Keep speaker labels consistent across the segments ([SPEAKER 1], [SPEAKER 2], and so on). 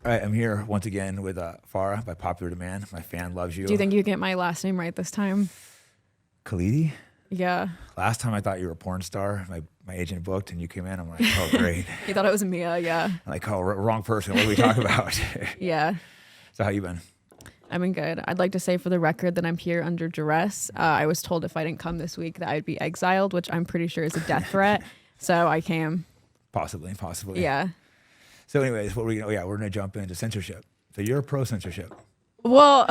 [SPEAKER 1] All right, I'm here once again with Farah by popular demand. My fan loves you.
[SPEAKER 2] Do you think you get my last name right this time?
[SPEAKER 1] Khalidi?
[SPEAKER 2] Yeah.
[SPEAKER 1] Last time I thought you were a porn star. My agent booked and you came in. I'm like, oh, great.
[SPEAKER 2] You thought it was Mia, yeah.
[SPEAKER 1] I'm like, oh, wrong person. What do we talk about?
[SPEAKER 2] Yeah.
[SPEAKER 1] So how you been?
[SPEAKER 2] I've been good. I'd like to say for the record that I'm here under duress. I was told if I didn't come this week that I'd be exiled, which I'm pretty sure is a death threat. So I came.
[SPEAKER 1] Possibly.
[SPEAKER 2] Yeah.
[SPEAKER 1] So anyways, we're going to jump into censorship. So you're pro censorship.
[SPEAKER 2] Well,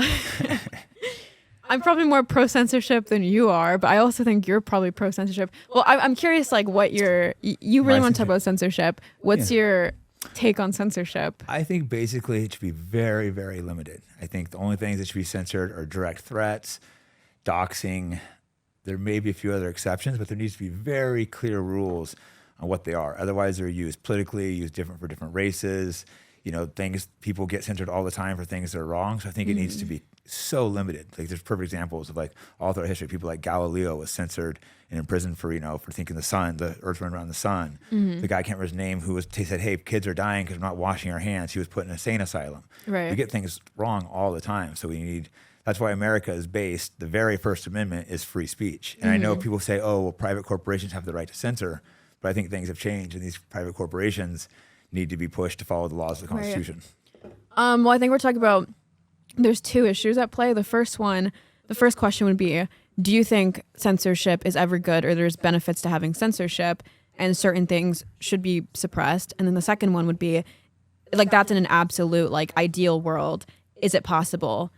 [SPEAKER 2] I'm probably more pro censorship than you are, but I also think you're probably pro censorship. Well, I'm curious, like, what you really want to talk about censorship. What's your take on censorship?
[SPEAKER 1] I think basically it should be very, very limited. I think the only things that should be censored are direct threats, doxing. There may be a few other exceptions, but there needs to be very clear rules on what they are. Otherwise, they're used politically, used different for different races. You know, people get censored all the time for things that are wrong. So I think it needs to be so limited. Like there's perfect examples of like all throughout history, people like Galileo was censored and imprisoned for thinking the earth ran around the sun. The guy, I can't remember his name, he said, hey, kids are dying because we're not washing our hands. He was put in a sane asylum.
[SPEAKER 2] Right.
[SPEAKER 1] We get things wrong all the time. So that's why America is based, the very First Amendment is free speech. And I know people say, oh, well, private corporations have the right to censor. But I think things have changed, and these private corporations need to be pushed to follow the laws of the Constitution.
[SPEAKER 2] Right. Well, I think we're talking about, there's two issues at play. The first question would be, do you think censorship is ever good, or there's benefits to having censorship and certain things should be suppressed? And then the second one would be, like, that's in an absolute, like, ideal world. Is it possible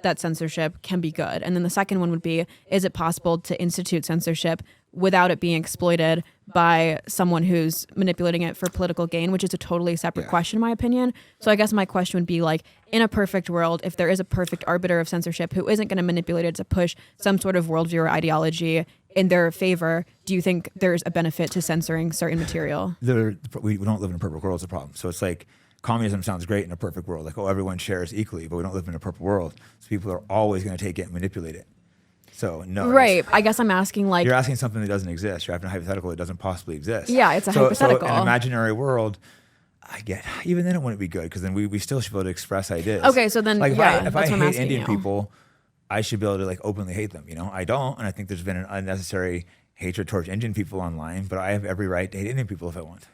[SPEAKER 2] that censorship can be good? And then the second one would be, is it possible to institute censorship without it being exploited by someone who's manipulating it for political gain, which is a totally separate question in my opinion. So I guess my question would be, like, in a perfect world, if there is a perfect arbiter of censorship who isn't going to manipulate it to push some sort of worldview or ideology in their favor, do you think there's a benefit to censoring certain material?
[SPEAKER 1] We don't live in a perfect world is a problem. So it's like communism sounds great in a perfect world. Like, oh, everyone shares equally, but we don't live in a perfect world. So people are always going to take it and manipulate it. So no.
[SPEAKER 2] Right. I guess I'm asking, like,
[SPEAKER 1] you're asking something that doesn't exist. You're asking a hypothetical that doesn't possibly exist.
[SPEAKER 2] Yeah, it's a hypothetical.
[SPEAKER 1] So an imaginary world, I get, even then it wouldn't be good, because then we still should be able to express ideas.
[SPEAKER 2] Okay, so then,
[SPEAKER 1] like,
[SPEAKER 2] yeah,
[SPEAKER 1] if I hate Indian
[SPEAKER 2] you.
[SPEAKER 1] people, I should be able to, like, openly hate them. I don't, and I think there's been an unnecessary hatred towards Indian people online, but I have every right to hate Indian people if I want.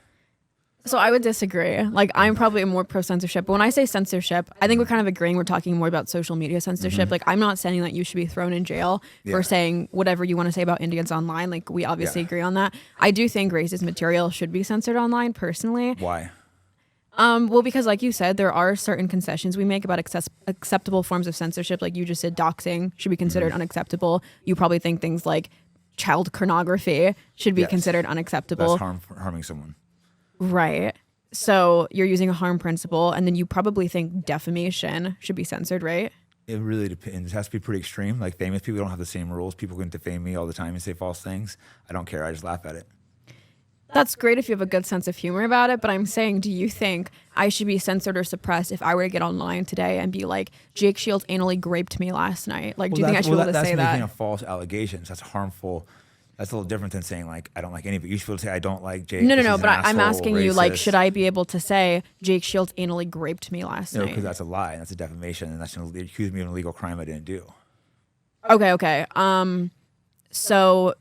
[SPEAKER 2] So I would disagree. Like, I'm probably more pro censorship. But when I say censorship, I think we're kind of agreeing. We're talking more about social media censorship. Like, I'm not saying that you should be thrown in jail for saying whatever you want to say about Indians online. Like, we obviously agree on that. I do think racist material should be censored online, personally.
[SPEAKER 1] Why?
[SPEAKER 2] Well, because like you said, there are certain concessions we make about acceptable forms of censorship. Like you just said, doxing should be considered unacceptable. You probably think things like child pornography should be considered unacceptable.
[SPEAKER 1] That's harming someone.
[SPEAKER 2] Right. So you're using a harm principle, and then you probably think defamation should be censored, right?
[SPEAKER 1] It really depends. It has to be pretty extreme. Like, famous people don't have the same rules. People can defame me all the time and say false things. I don't care. I just laugh at it.
[SPEAKER 2] That's great if you have a good sense of humor about it, but I'm saying, do you think I should be censored or suppressed if I were to get online today and be like, Jake Shields anally raped me last night? Like, do you think I should be able to say that?
[SPEAKER 1] That's making a false allegations. That's harmful. That's a little different than saying, like, I don't like any of it. You should be able to say, I don't like Jake.
[SPEAKER 2] No, but I'm asking you, like, should I be able to say Jake Shields anally raped me last night?
[SPEAKER 1] No, because that's a lie. That's a defamation, and that's going to accuse me of an illegal crime I didn't do.
[SPEAKER 2] Okay. So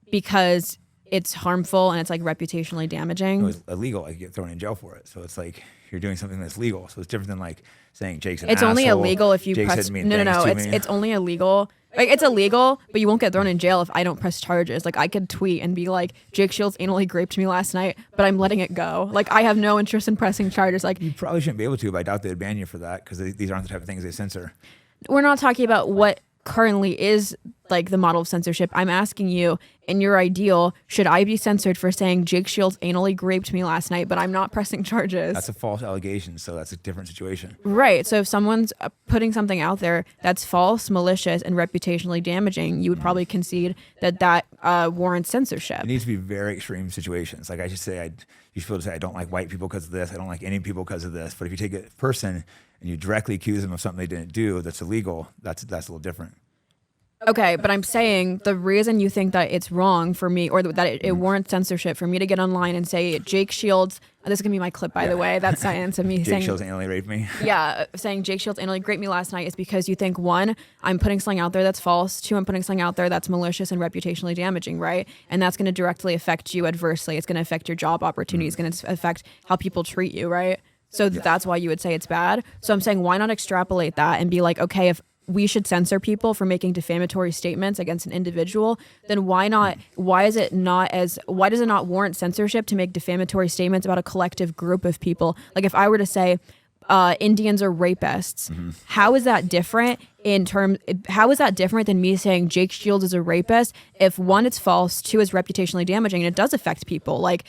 [SPEAKER 2] because it's harmful and it's, like, reputationally damaging.
[SPEAKER 1] No, it's illegal. I get thrown in jail for it. So it's like you're doing something that's legal. So it's different than, like, saying Jake's an
[SPEAKER 2] asshole. It's only illegal if you press. No. It's only illegal. Like, it's illegal, but you won't get thrown in jail if I don't press charges. Like, I could tweet and be like, Jake Shields anally raped me last night, but I'm letting it go. Like, I have no interest in pressing charges. Like,
[SPEAKER 1] you probably shouldn't be able to, but I doubt they'd ban you for that, because these aren't the type of things they censor.
[SPEAKER 2] We're not talking about what currently is, like, the model of censorship. I'm asking you, in your ideal, should I be censored for saying Jake Shields anally raped me last night, but I'm not pressing charges?
[SPEAKER 1] That's a false allegation, so that's a different situation.
[SPEAKER 2] Right. So if someone's putting something out there that's false, malicious, and reputationally damaging, you would probably concede that warrants censorship.
[SPEAKER 1] It needs to be very extreme situations. Like, I should say, you should be able to say, I don't like white people because of this. I don't like any people because of this. But if you take a person and you directly accuse them of something they didn't do that's illegal, that's a little different.
[SPEAKER 2] Okay, but I'm saying the reason you think that it's wrong for me, or that it warrants censorship for me to get online and say Jake Shields This is gonna be my clip, by the way. That's science of me
[SPEAKER 1] Jake
[SPEAKER 2] saying
[SPEAKER 1] Shields anally raped me.
[SPEAKER 2] yeah, saying Jake Shields anally raped me last night is because you think, one, I'm putting something out there that's false. Two, I'm putting something out there that's malicious and reputationally damaging, right? And that's going to directly affect you adversely. It's going to affect your job opportunities. It's going to affect how people treat you, right? So that's why you would say it's bad. So I'm saying, why not extrapolate that and be like, okay, if we should censor people for making defamatory statements against an individual, then why does it not warrant censorship to make defamatory statements about a collective group of people? Like if I were to say Indians are rapists, how is that different than me saying Jake Shields is a rapist if one, it's false, two, is reputationally damaging, and it does affect people? Like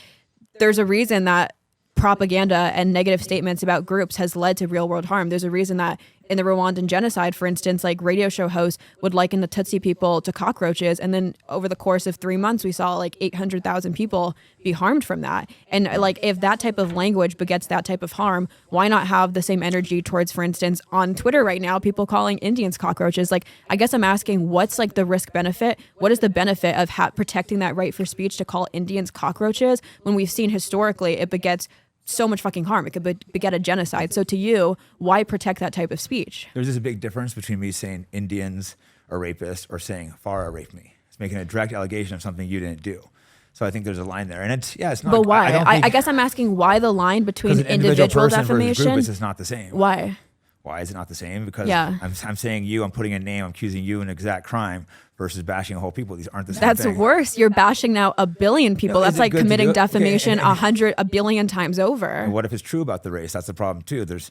[SPEAKER 2] there's a reason that propaganda and negative statements about groups has led to real world harm. There's a reason that in the Rwandan genocide, for instance, like radio show hosts would liken the Tutsi people to cockroaches. And then over the course of 3 months, we saw like 800,000 people be harmed from that. And like, if that type of language begets that type of harm, why not have the same energy towards, for instance, on Twitter right now, people calling Indians cockroaches? Like, I guess I'm asking, what's like the risk benefit? What is the benefit of protecting that right for speech to call Indians cockroaches when we've seen historically it begets so much fucking harm? It could beget a genocide. So to you, why protect that type of speech?
[SPEAKER 1] There's just a big difference between me saying Indians are rapists or saying Farah raped me. It's making a direct allegation of something you didn't do. So I think there's a line there, and it's not.
[SPEAKER 2] But why? I guess I'm asking why the line between
[SPEAKER 1] an
[SPEAKER 2] individual
[SPEAKER 1] person
[SPEAKER 2] defamation.
[SPEAKER 1] Group is just not the same.
[SPEAKER 2] Why?
[SPEAKER 1] Why is it not the same? Because I'm saying you, I'm putting a name, I'm accusing you of an exact crime versus bashing a whole people. These aren't the same
[SPEAKER 2] That's
[SPEAKER 1] thing.
[SPEAKER 2] worse. You're bashing now a billion people.
[SPEAKER 1] No,
[SPEAKER 2] that's like committing defamation
[SPEAKER 1] Okay,
[SPEAKER 2] a billion times over.
[SPEAKER 1] And what if it's true about the race? That's the problem too. There's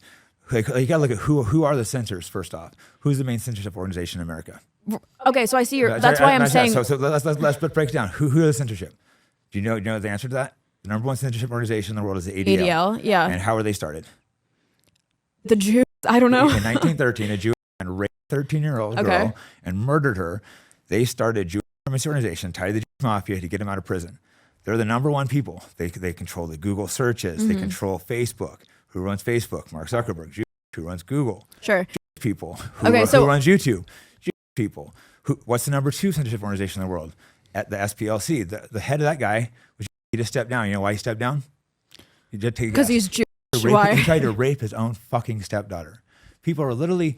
[SPEAKER 1] you gotta look at who are the censors first off. Who's the main censorship organization in America?
[SPEAKER 2] Okay, so I see your. That's why I'm saying.
[SPEAKER 1] So let's break it down. Who are the censorship? Do you know the answer to that? The number one censorship organization in the world is the ADL.
[SPEAKER 2] ADL, yeah.
[SPEAKER 1] And how were they started?
[SPEAKER 2] The Jews. I don't know.
[SPEAKER 1] In 1913, a Jewish man raped a 13-year-old girl and murdered her. They started a Jewish supremacy organization tied to the Jewish mafia to get him out of prison. They're the number one people. They control the Google searches. They control Facebook. Who runs Facebook? Mark Zuckerberg. Jewish. Who runs Google?
[SPEAKER 2] Sure.
[SPEAKER 1] Jewish people. Who runs YouTube? Jewish people. What's the number two censorship organization in the world? At the SPLC. The head of that guy he just stepped down. You know why he stepped down? He did take
[SPEAKER 2] because he's Jewish.
[SPEAKER 1] Why? He tried to rape his own fucking stepdaughter. People are literally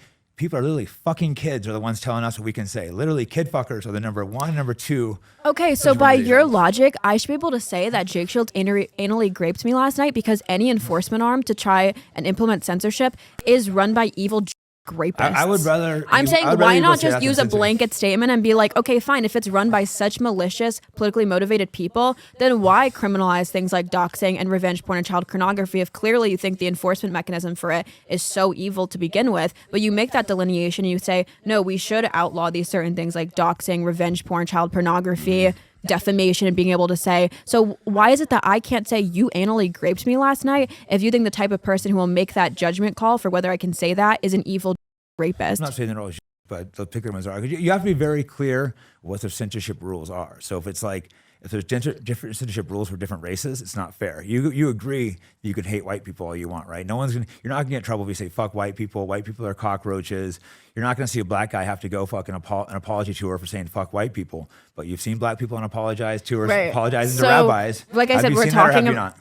[SPEAKER 1] fucking kids are the ones telling us what we can say. Literally, kid fuckers are the number one and number two.
[SPEAKER 2] Okay, so by your logic, I should be able to say that Jake Shields anally raped me last night because any enforcement arm to try and implement censorship is run by evil rapists.
[SPEAKER 1] I would rather.
[SPEAKER 2] I'm saying, why not just use a blanket statement and be like, okay, fine, if it's run by such malicious, politically motivated people, then why criminalize things like doxing and revenge porn and child pornography if clearly you think the enforcement mechanism for it is so evil to begin with? But you make that delineation, you say, no, we should outlaw these certain things like doxing, revenge porn, child pornography, defamation, and being able to say, so why is it that I can't say you anally raped me last night if you think the type of person who will make that judgment call for whether I can say that is an evil rapist?
[SPEAKER 1] I'm not saying they're all but the particular ones are. You have to be very clear what their censorship rules are. So if it's like, if there's different censorship rules for different races, it's not fair. You agree that you can hate white people all you want, right? You're not gonna get in trouble if you say fuck white people are cockroaches. You're not gonna see a black guy have to go fucking an apology to her for saying fuck white people. But you've seen black people apologize to her, apologizing to rabbis.
[SPEAKER 2] Like I said, we're talking about.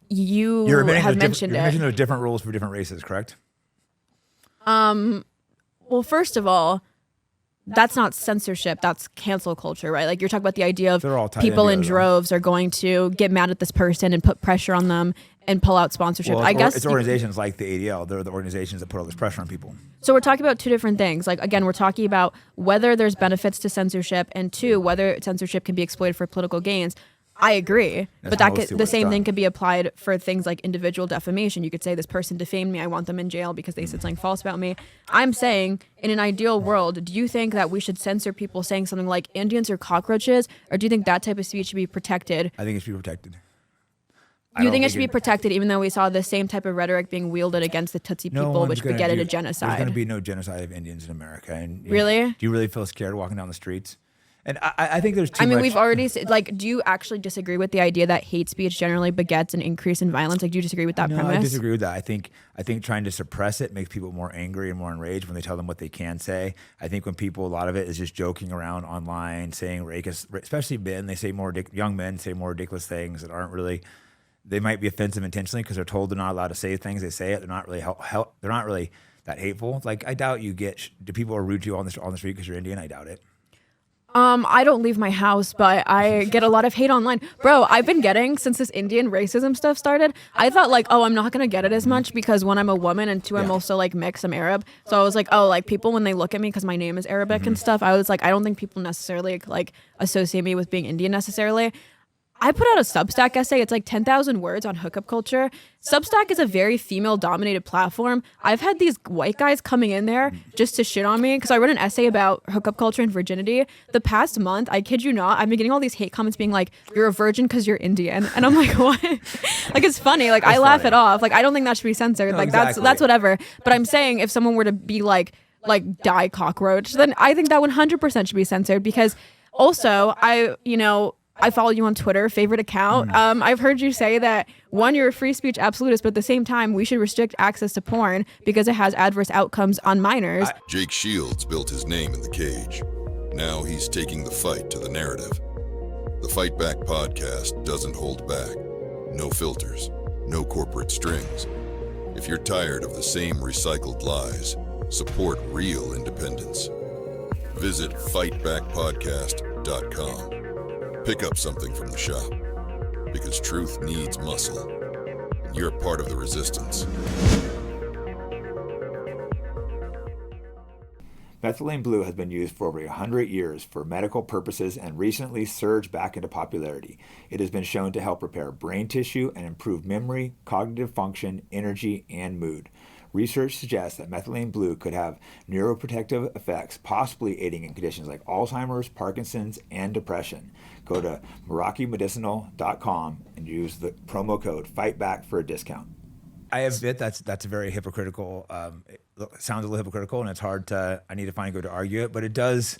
[SPEAKER 2] You have mentioned it.
[SPEAKER 1] You mentioned there are different rules for different races, correct?
[SPEAKER 2] Well, first of all, that's not censorship. That's cancel culture, right? Like you're talking about the idea of people in droves are going to get mad at this person and put pressure on them and pull out sponsorship.
[SPEAKER 1] Well,
[SPEAKER 2] I guess
[SPEAKER 1] it's organizations like the ADL. They're the organizations that put all this pressure on people.
[SPEAKER 2] So we're talking about two different things. Like, again, we're talking about whether there's benefits to censorship and two, whether censorship can be exploited for political gains. I agree, but the same thing could be applied for things like individual defamation. You could say this person defamed me. I want them in jail because they said something false about me. I'm saying in an ideal world, do you think that we should censor people saying something like Indians are cockroaches, or do you think that type of speech should be protected?
[SPEAKER 1] I think it should be protected.
[SPEAKER 2] You think it should be protected even though we saw the same type of rhetoric being wielded against the Tutsi people, which begetted a genocide?
[SPEAKER 1] There's going to be no genocide of Indians in America. And
[SPEAKER 2] really?
[SPEAKER 1] Do you really feel scared walking down the streets? And I think there's too much.
[SPEAKER 2] I mean, we've already like. Do you actually disagree with the idea that hate speech generally begets an increase in violence? Like, do you disagree with that premise?
[SPEAKER 1] No, I disagree with that. I think trying to suppress it makes people more angry and more enraged when they tell them what they can say. I think when people, a lot of it is just joking around online, saying especially men, they say young men say more ridiculous things that aren't really they might be offensive intentionally because they're told they're not allowed to say things. They say it. They're not really they're not really that hateful. Like, I doubt you get, do people are rude to you on the street because you're Indian? I doubt it.
[SPEAKER 2] I don't leave my house, but I get a lot of hate online. Bro, I've been getting, since this Indian racism stuff started, I thought like, oh, I'm not going to get it as much because one, I'm a woman, and two, I'm also like mixed, I'm Arab. So I was like, oh, like people, when they look at me because my name is Arabic and stuff, I was like, I don't think people necessarily like associate me with being Indian necessarily. I put out a Substack essay. It's like 10,000 words on hookup culture. Substack is a very female-dominated platform. I've had these white guys coming in there just to shit on me because I wrote an essay about hookup culture and virginity. The past month, I kid you not, I've been getting all these hate comments being like, you're a virgin because you're Indian. And I'm like, what? Like, it's funny. Like, I laugh it off. Like, I don't think that should be censored.
[SPEAKER 1] No,
[SPEAKER 2] like,
[SPEAKER 1] exactly.
[SPEAKER 2] that's whatever. But I'm saying if someone were to be like die cockroach, then I think that 100% should be censored because also I follow you on Twitter, favorite account. I've heard you say that, one, you're a free speech absolutist, but at the same time, we should restrict access to porn because it has adverse outcomes on minors.
[SPEAKER 3] Jake Shields built his name in the cage. Now he's taking the fight to the narrative. The Fight Back podcast doesn't hold back. No filters, no corporate strings. If you're tired of the same recycled lies, support real independence. Visit fightbackpodcast.com. Pick up something from the shop, because truth needs muscle. You're part of the resistance.
[SPEAKER 1] Methylene blue has been used for over 100 years for medical purposes and recently surged back into popularity. It has been shown to help repair brain tissue and improve memory, cognitive function, energy, and mood. Research suggests that methylene blue could have neuroprotective effects, possibly aiding in conditions like Alzheimer's, Parkinson's, and depression. Go to MerakiMedicinal.com and use the promo code FIGHTBACK for a discount. I admit that's a very hypocritical. It sounds a little hypocritical, and it's hard to. I need to find a good to argue it, but it does.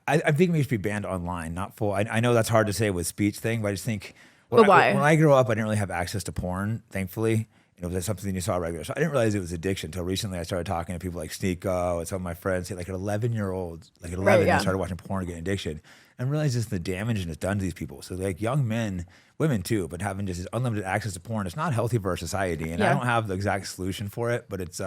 [SPEAKER 1] I think it needs to be banned online, not full. I know that's hard to say with speech thing, but I just think.
[SPEAKER 2] But why?
[SPEAKER 1] When I grew up, I didn't really have access to porn, thankfully. It was something you saw regular. So I didn't realize it was addiction until recently. I started talking to people like Sneeko and some of my friends, like an 11-year-old, like at 11, they started watching porn and getting addiction, and realized just the damage it's done to these people. So like young men, women too, but having just this unlimited access to porn, it's not healthy for our society. And I don't have the exact solution for it, but it's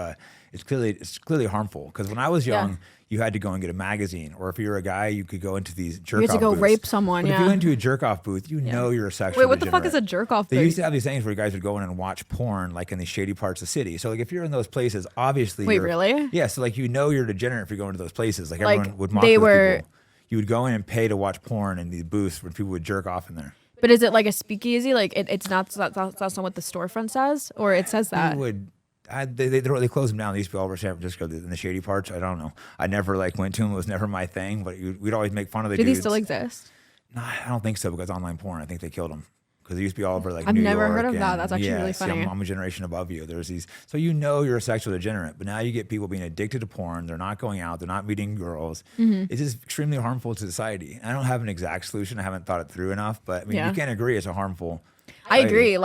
[SPEAKER 1] clearly harmful. Because when I was young, you had to go and get a magazine, or if you were a guy, you could go into these jerk-off booths.
[SPEAKER 2] You had to go rape someone.
[SPEAKER 1] But if you went to a jerk-off booth, know you're a sexual.
[SPEAKER 2] Wait, what
[SPEAKER 1] degenerate.
[SPEAKER 2] the fuck is a jerk-off booth?
[SPEAKER 1] They used to have these things where guys would go in and watch porn, like in these shady parts of the city. So like if you're in those places, obviously.
[SPEAKER 2] Wait, really?
[SPEAKER 1] Yeah. So like you're a degenerate if you're going to those places. Like everyone would mock those people. You would go in and pay to watch porn in these booths where people would jerk off in there.
[SPEAKER 2] But is it like a speakeasy? Like it's not that's not what the storefront says, or it says that?
[SPEAKER 1] They closed them down. They used to be all over San Francisco in the shady parts. I don't know. I never went to them. It was never my thing. But we'd always make fun of the dudes.
[SPEAKER 2] Do these still exist?
[SPEAKER 1] No, I don't think so because online porn. I think they killed them. Because it used to be all over
[SPEAKER 2] I've
[SPEAKER 1] New
[SPEAKER 2] never
[SPEAKER 1] York
[SPEAKER 2] heard of that. That's actually really funny.
[SPEAKER 1] I'm a generation above you. There's these, so you're a sexual degenerate, but now you get people being addicted to porn. They're not going out. They're not meeting girls. It's just extremely harmful to society. I don't have an exact solution. I haven't thought it through enough, but I mean, you can't agree it's a harmful.
[SPEAKER 2] I agree.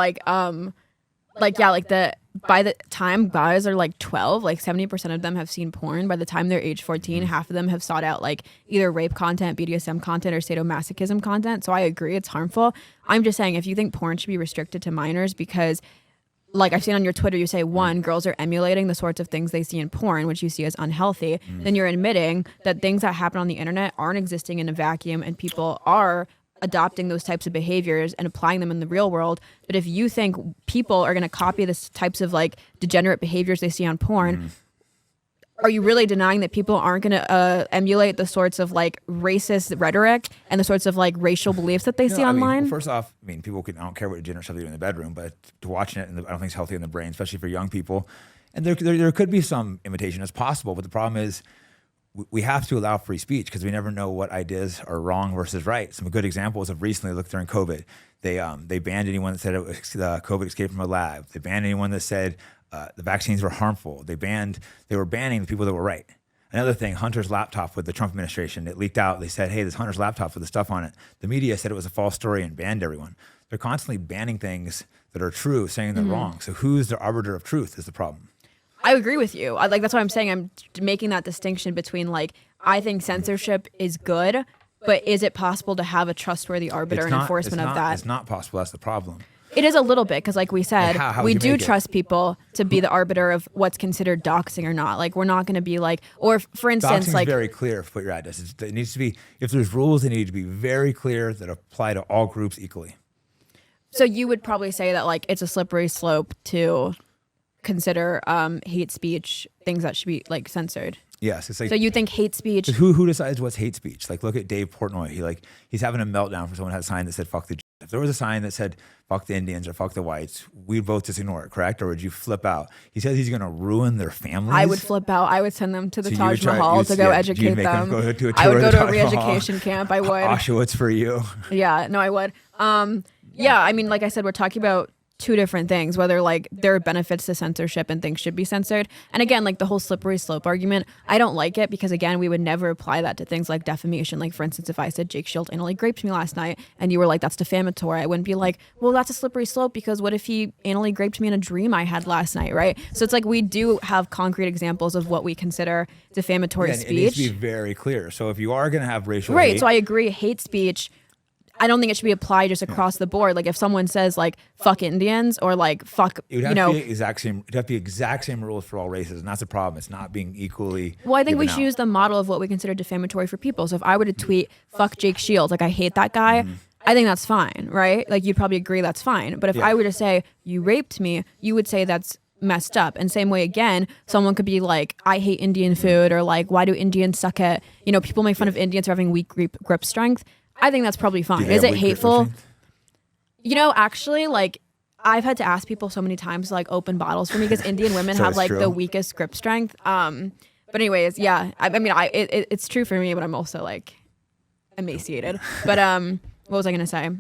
[SPEAKER 2] By the time guys are like 12, like 70% of them have seen porn. By the time they're age 14, half of them have sought out like either rape content, BDSM content, or sadomasochism content. So I agree it's harmful. I'm just saying if you think porn should be restricted to minors because like I've seen on your Twitter, you say one, girls are emulating the sorts of things they see in porn, which you see as unhealthy. Then you're admitting that things that happen on the internet aren't existing in a vacuum and people are adopting those types of behaviors and applying them in the real world. But if you think people are going to copy this types of like degenerate behaviors they see on porn, are you really denying that people aren't going to emulate the sorts of like racist rhetoric and the sorts of like racial beliefs that they see online?
[SPEAKER 1] Well, first off, people I don't care what degenerate stuff they do in the bedroom, but to watching it, I don't think it's healthy in the brain, especially for young people. And there could be some imitation. It's possible, but the problem is we have to allow free speech because we never know what ideas are wrong versus right. Some good examples of recently, look during COVID, they banned anyone that said it was COVID escaped from a lab. They banned anyone that said the vaccines were harmful. They were banning the people that were right. Another thing, Hunter's laptop with the Trump administration, it leaked out. They said, hey, this Hunter's laptop with the stuff on it. The media said it was a false story and banned everyone. They're constantly banning things that are true, saying they're wrong. So who's the arbiter of truth is the problem.
[SPEAKER 2] I agree with you. That's what I'm saying. I'm making that distinction between like, I think censorship is good, but is it possible to have a trustworthy arbiter and enforcement of that?
[SPEAKER 1] It's not possible. That's the problem.
[SPEAKER 2] It is a little bit because, like we said,
[SPEAKER 1] how would
[SPEAKER 2] we
[SPEAKER 1] you
[SPEAKER 2] do
[SPEAKER 1] make it?
[SPEAKER 2] trust people to be the arbiter of what's considered doxing or not. Like, we're not going to be like, or for instance,
[SPEAKER 1] Doxing
[SPEAKER 2] like,
[SPEAKER 1] is very clear for what your address is. It needs to be, if there's rules, they need to be very clear that apply to all groups equally.
[SPEAKER 2] so you would probably say that like it's a slippery slope to consider hate speech things that should be like censored.
[SPEAKER 1] Yes, it's like,
[SPEAKER 2] So you think hate speech?
[SPEAKER 1] who decides what's hate speech? Like, look at Dave Portnoy. He's having a meltdown for someone who had a sign that said "fuck the." If there was a sign that said "fuck the Indians" or "fuck the whites," we'd both just ignore it, correct? Or would you flip out? He says he's going to ruin their families.
[SPEAKER 2] I would flip out. I would send them to the
[SPEAKER 1] So you would
[SPEAKER 2] Taj
[SPEAKER 1] try-
[SPEAKER 2] Mahal
[SPEAKER 1] you'd-
[SPEAKER 2] to go
[SPEAKER 1] yeah,
[SPEAKER 2] educate
[SPEAKER 1] you'd make them
[SPEAKER 2] them.
[SPEAKER 1] go to a
[SPEAKER 2] I
[SPEAKER 1] tour
[SPEAKER 2] would
[SPEAKER 1] of
[SPEAKER 2] go
[SPEAKER 1] the
[SPEAKER 2] to a
[SPEAKER 1] Taj Mahal.
[SPEAKER 2] re-education camp. I would.
[SPEAKER 1] Auschwitz for you.
[SPEAKER 2] Yeah, no, I would. Yeah, I mean, like I said, we're talking about two different things, whether like there are benefits to censorship and things should be censored. And again, like the whole slippery slope argument, I don't like it because again, we would never apply that to things like defamation. Like for instance, if I said Jake Shield anally raped me last night and you were like, that's defamatory, I wouldn't be like, well, that's a slippery slope because what if he anally raped me in a dream I had last night, right? So it's like we do have concrete examples of what we consider defamatory
[SPEAKER 1] Yeah, and it needs
[SPEAKER 2] speech.
[SPEAKER 1] to be very clear. So if you are going to have racial
[SPEAKER 2] Right.
[SPEAKER 1] hate,
[SPEAKER 2] So I agree. Hate speech, I don't think it should be applied just across the board. Like if someone says like fuck Indians or like fuck,
[SPEAKER 1] it would
[SPEAKER 2] you
[SPEAKER 1] have
[SPEAKER 2] know.
[SPEAKER 1] to be exact same. It'd have to be exact same rules for all races, and that's the problem. It's not being equally.
[SPEAKER 2] Well, I think we
[SPEAKER 1] given
[SPEAKER 2] should
[SPEAKER 1] out.
[SPEAKER 2] use the model of what we consider defamatory for people. So if I were to tweet fuck Jake Shields, like I hate that guy,
[SPEAKER 1] Mm-hmm.
[SPEAKER 2] I think that's fine, right? Like you'd probably agree that's fine. But if
[SPEAKER 1] Yeah.
[SPEAKER 2] I were to say you raped me, you would say that's messed up. And same way again, someone could be like, I hate Indian food, or like, why do Indians suck at, you know, people make fun of Indians for having weak grip strength. I think that's probably fine.
[SPEAKER 1] Do they
[SPEAKER 2] Is
[SPEAKER 1] have
[SPEAKER 2] it
[SPEAKER 1] weak grip
[SPEAKER 2] hateful?
[SPEAKER 1] strength?
[SPEAKER 2] You know, actually, like I've had to ask people so many times to like open bottles for me because Indian women
[SPEAKER 1] So
[SPEAKER 2] have
[SPEAKER 1] it's
[SPEAKER 2] like
[SPEAKER 1] true.
[SPEAKER 2] the weakest grip strength. But anyways, yeah. I mean, it's true for me, but I'm also like emaciated. But what was I gonna say?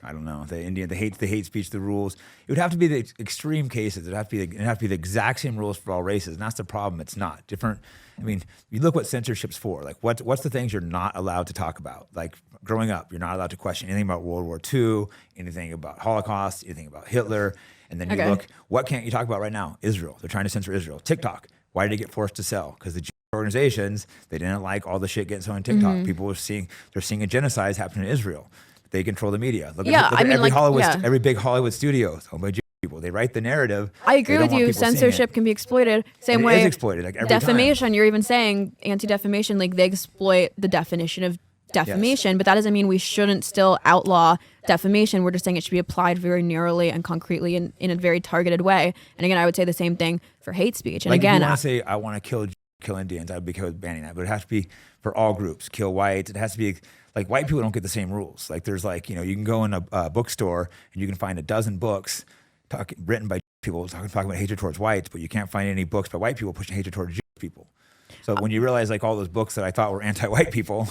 [SPEAKER 1] I don't know. The hate speech, the rules. It would have to be the extreme cases. It'd have to be the exact same rules for all races, and that's the problem. It's not different. I mean, you look what censorship's for. Like, what's the things you're not allowed to talk about? Like, growing up, you're not allowed to question anything about World War II, anything about Holocaust, anything about Hitler. And then you
[SPEAKER 2] Okay.
[SPEAKER 1] look, what can't you talk about right now? Israel. They're trying to censor Israel. TikTok. Why did it get forced to sell? Because the Jewish organizations, they didn't like all the shit getting sold on TikTok. People were seeing a genocide happening in Israel. They control the media. Look
[SPEAKER 2] Yeah,
[SPEAKER 1] at,
[SPEAKER 2] I mean,
[SPEAKER 1] every
[SPEAKER 2] like, yeah.
[SPEAKER 1] every big Hollywood studio is owned by Jewish people. They write the narrative.
[SPEAKER 2] I agree
[SPEAKER 1] They don't
[SPEAKER 2] with
[SPEAKER 1] want
[SPEAKER 2] you.
[SPEAKER 1] people seeing it.
[SPEAKER 2] Censorship can be exploited. Same
[SPEAKER 1] And it
[SPEAKER 2] way.
[SPEAKER 1] is exploited, like, every time.
[SPEAKER 2] defamation. You're even saying anti-defamation. Like they exploit the definition of defamation, but that doesn't mean we shouldn't still outlaw defamation. We're just saying it should be applied very narrowly and concretely in a very targeted way. And again, I would say the same thing for hate speech. And
[SPEAKER 1] Like,
[SPEAKER 2] again,
[SPEAKER 1] if you want to say, I want to kill Indians, I would be okay with banning that. But it has to be for all groups. Kill whites. It has to be, like, white people don't get the same rules. Like, there's like, you know, you can go in a bookstore and you can find a dozen books written by people talking about hatred towards whites, but you can't find any books by white people pushing hatred towards Jewish people. So when you realize, like, all those books that I thought were anti-white people,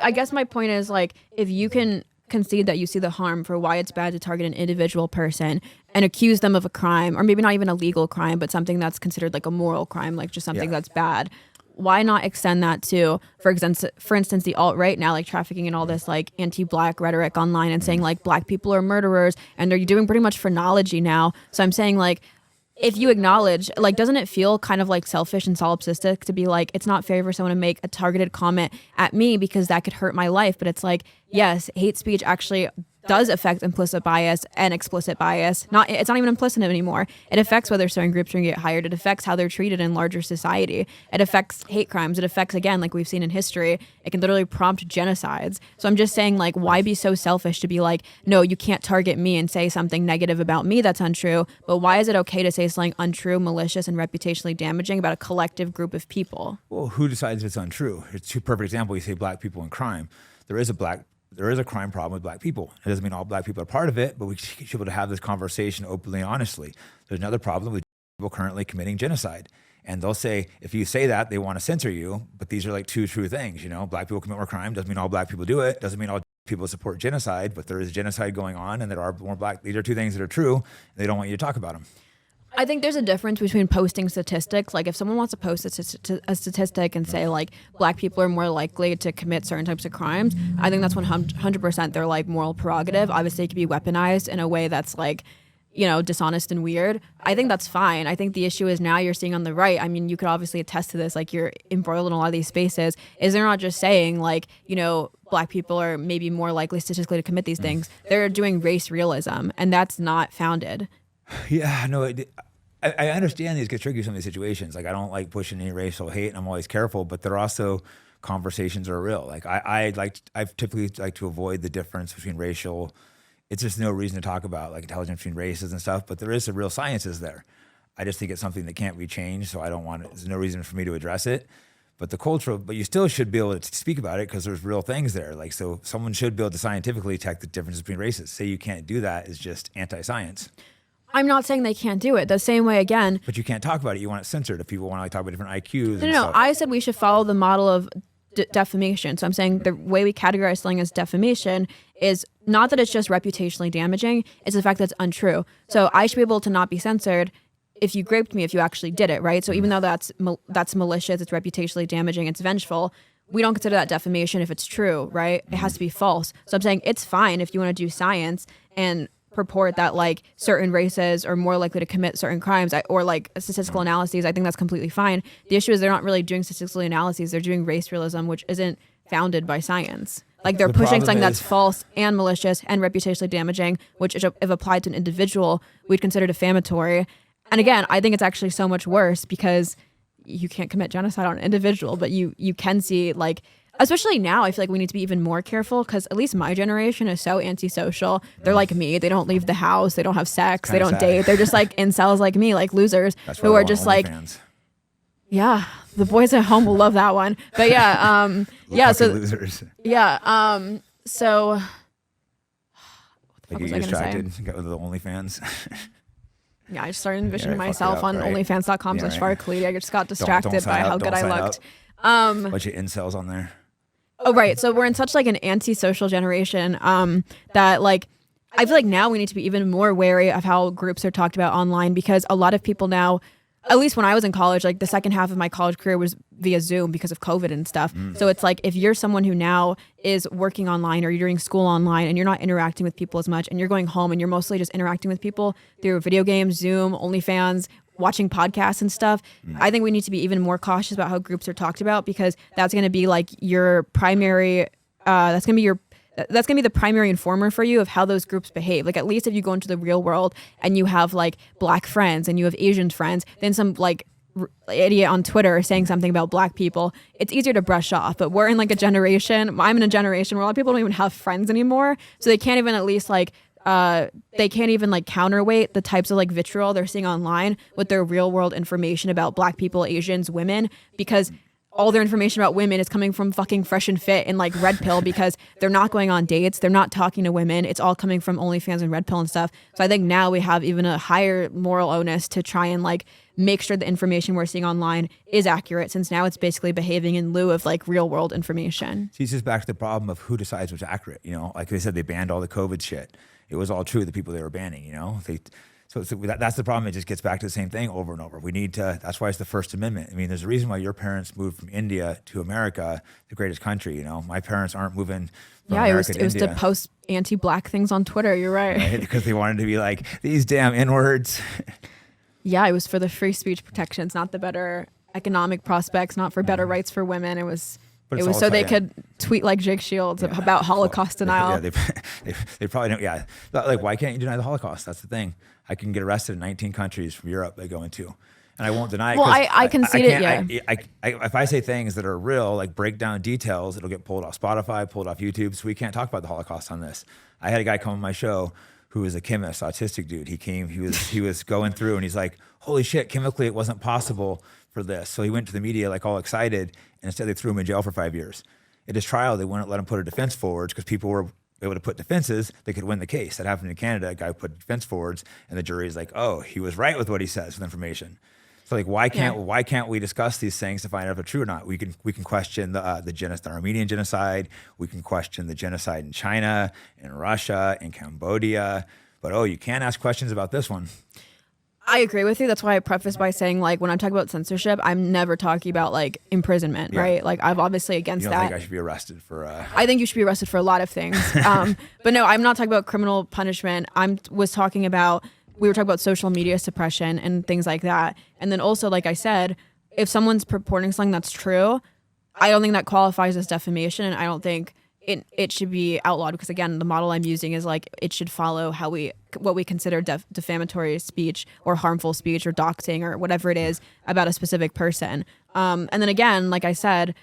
[SPEAKER 2] I guess my point is like if you can concede that you see the harm for why it's bad to target an individual person and accuse them of a crime, or maybe not even a legal crime, but something that's considered like a moral crime, like just something
[SPEAKER 1] Yeah.
[SPEAKER 2] that's bad. Why not extend that to, for instance, the alt-right now, like trafficking in all this like anti-black rhetoric online and saying like black people are murderers, and they're doing pretty much phrenology now. So I'm saying like, if you acknowledge, like, doesn't it feel kind of like selfish and solipsistic to be like, it's not fair for someone to make a targeted comment at me because that could hurt my life? But it's like, yes, hate speech actually does affect implicit bias and explicit bias. It's not even implicit anymore. It affects whether certain groups are going to get hired. It affects how they're treated in larger society. It affects hate crimes. It affects, again, like we've seen in history, it can literally prompt genocides. So I'm just saying, like, why be so selfish to be like, no, you can't target me and say something negative about me that's untrue, but why is it okay to say something untrue, malicious, and reputationally damaging about a collective group of people?
[SPEAKER 1] well, who decides if it's untrue? It's a perfect example. You say black people in crime. There is a crime problem with black people. It doesn't mean all black people are part of it, but we should be able to have this conversation openly and honestly. There's another problem with people currently committing genocide. And they'll say, if you say that, they want to censor you, but these are like two true things, you know? Black people commit more crime, doesn't mean all black people do it, doesn't mean all people support genocide, but there is genocide going on and there are more black, these are two things that are true, and they don't want you to talk about them.
[SPEAKER 2] I think there's a difference between posting statistics. Like if someone wants to post a statistic and say like black people are more likely to commit certain types of crimes, I think that's 100% their like moral prerogative. Obviously it can be weaponized in a way that's like, dishonest and weird. I think that's fine. I think the issue is now you're seeing on the right. I mean, you could obviously attest to this. Like, you're embroiled in a lot of these spaces. Is they're not just saying like, Black people are maybe more likely statistically to commit these things. They're doing race realism, and that's not founded.
[SPEAKER 1] Yeah, no, I understand these get tricky, some of these situations. Like, I don't like pushing any racial hate, and I'm always careful, but they're also conversations are real. Like, I've typically like to avoid the difference between racial. It's just no reason to talk about like intelligence between races and stuff, but there is some real sciences there. I just think it's something that can't be changed, so I don't want it. There's no reason for me to address it. But but you still should be able to speak about it because there's real things there. Like, so someone should be able to scientifically detect the differences between races. Say you can't do that is just anti-science.
[SPEAKER 2] I'm not saying they can't do it. The same way, again.
[SPEAKER 1] But you can't talk about it. You want it censored if people want to like, talk about different IQs.
[SPEAKER 2] No. I said we should follow the model of defamation. So I'm saying the way we categorize something as defamation is not that it's just reputationally damaging, it's the fact that it's untrue. So I should be able to not be censored if you raped me, if you actually did it, right? So even though that's malicious, it's reputationally damaging, it's vengeful, we don't consider that defamation if it's true, right? It has to be false. So I'm saying it's fine if you want to do science and purport that like certain races are more likely to commit certain crimes or like statistical analyses. I think that's completely fine. The issue is they're not really doing statistical analyses. They're doing race realism, which isn't founded by science. Like, they're pushing something that's false and malicious and reputationally damaging, which if applied to an individual, we'd consider defamatory. And again, I think it's actually so much worse because you can't commit genocide on an individual, but you can see, like, especially now, I feel like we need to be even more careful because at least my generation is so antisocial. They're like me. They don't leave the house. They don't have sex. They don't date. They're just like incels like me, like losers who are just like, yeah, the boys at home will love that one. But yeah, yeah. So
[SPEAKER 1] losers.
[SPEAKER 2] Yeah. So what the fuck
[SPEAKER 1] Like,
[SPEAKER 2] was
[SPEAKER 1] you
[SPEAKER 2] I
[SPEAKER 1] get
[SPEAKER 2] gonna say?
[SPEAKER 1] distracted. Got with the OnlyFans.
[SPEAKER 2] Yeah, I just started envisioning
[SPEAKER 1] Yeah,
[SPEAKER 2] myself on
[SPEAKER 1] right?
[SPEAKER 2] OnlyFans.com/Farkley. I just got distracted
[SPEAKER 1] Don't
[SPEAKER 2] by
[SPEAKER 1] sign
[SPEAKER 2] how
[SPEAKER 1] up,
[SPEAKER 2] good
[SPEAKER 1] don't
[SPEAKER 2] I
[SPEAKER 1] sign
[SPEAKER 2] looked.
[SPEAKER 1] up. Bunch of incels on there.
[SPEAKER 2] Oh, right. So we're in such like an antisocial generation that like I feel like now we need to be even more wary of how groups are talked about online because a lot of people now, at least when I was in college, like the second half of my college career was via Zoom because of COVID and stuff. So it's like if you're someone who now is working online or you're doing school online and you're not interacting with people as much and you're going home and you're mostly just interacting with people through video games, Zoom, OnlyFans, watching podcasts and stuff, I think we need to be even more cautious about how groups are talked about because that's going to be like your primary, that's going to be the primary informer for you of how those groups behave. Like, at least if you go into the real world and you have like Black friends and you have Asian friends, then some like idiot on Twitter saying something about Black people, it's easier to brush off. But we're in like a generation, I'm in a generation where a lot of people don't even have friends anymore. So they can't even at least like, they can't even like counterweight the types of like vitriol they're seeing online with their real world information about Black people, Asians, women, because all their information about women is coming from fucking Fresh and Fit and like Red Pill because they're not going on dates. They're not talking to women. It's all coming from OnlyFans and Red Pill and stuff. So I think now we have even a higher moral onus to try and like make sure the information we're seeing online is accurate since now it's basically behaving in lieu of like real world information.
[SPEAKER 1] See, it's just back to the problem of who decides what's accurate. Like they said, they banned all the COVID shit. It was all true, the people they were banning, So that's the problem. It just gets back to the same thing over and over. We need to, that's why it's the First Amendment. I mean, there's a reason why your parents moved from India to America, the greatest country, My parents aren't moving from America to
[SPEAKER 2] it was
[SPEAKER 1] India.
[SPEAKER 2] to post anti-Black things on Twitter. You're right.
[SPEAKER 1] Because they wanted to be like, these damn N-words.
[SPEAKER 2] Yeah, it was for the free speech protections, not the better economic prospects, not for better rights for women. It was so they could tweet like Jake Shields about Holocaust denial.
[SPEAKER 1] Yeah, they probably don't. Yeah, like, why can't you deny the Holocaust? That's the thing. I can get arrested in 19 countries from Europe I go into, and I won't deny it.
[SPEAKER 2] Well, I concede it. Yeah.
[SPEAKER 1] If I say things that are real, like break down details, it'll get pulled off Spotify, pulled off YouTube. So we can't talk about the Holocaust on this. I had a guy come on my show who was a chemist, autistic dude. He came. He was going through, and he's like, "Holy shit! Chemically, it wasn't possible for this." So he went to the media like all excited, and instead they threw him in jail for 5 years. At his trial, they wouldn't let him put a defense forward because people were able to put defenses. They could win the case. That happened in Canada. A guy put defense forwards, and the jury is like, "Oh, he was right with what he says with information." So like, why can't we discuss these things to find out if they're true or not? We can question the Armenian genocide. We can question the genocide in China, in Russia, in Cambodia. But you can't ask questions about this one.
[SPEAKER 2] I agree with you. That's why I preface by saying, like, when I'm talking about censorship, I'm never talking about like imprisonment, right? Like, I'm obviously against that.
[SPEAKER 1] You don't think I should be arrested for?
[SPEAKER 2] I think you should be arrested for a lot of things. But no, I'm not talking about criminal punishment. Was talking about we were talking about social media suppression and things like that. And then also, like I said, if someone's purporting something that's true, I don't think that qualifies as defamation, and I don't think it should be outlawed, because again, the model I'm using is like it should follow what we consider defamatory speech or harmful speech or doxing or whatever it is about a specific person. And then again, like I said,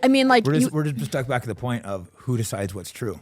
[SPEAKER 2] I mean, like
[SPEAKER 1] we're just stuck back to the point of who decides what's true.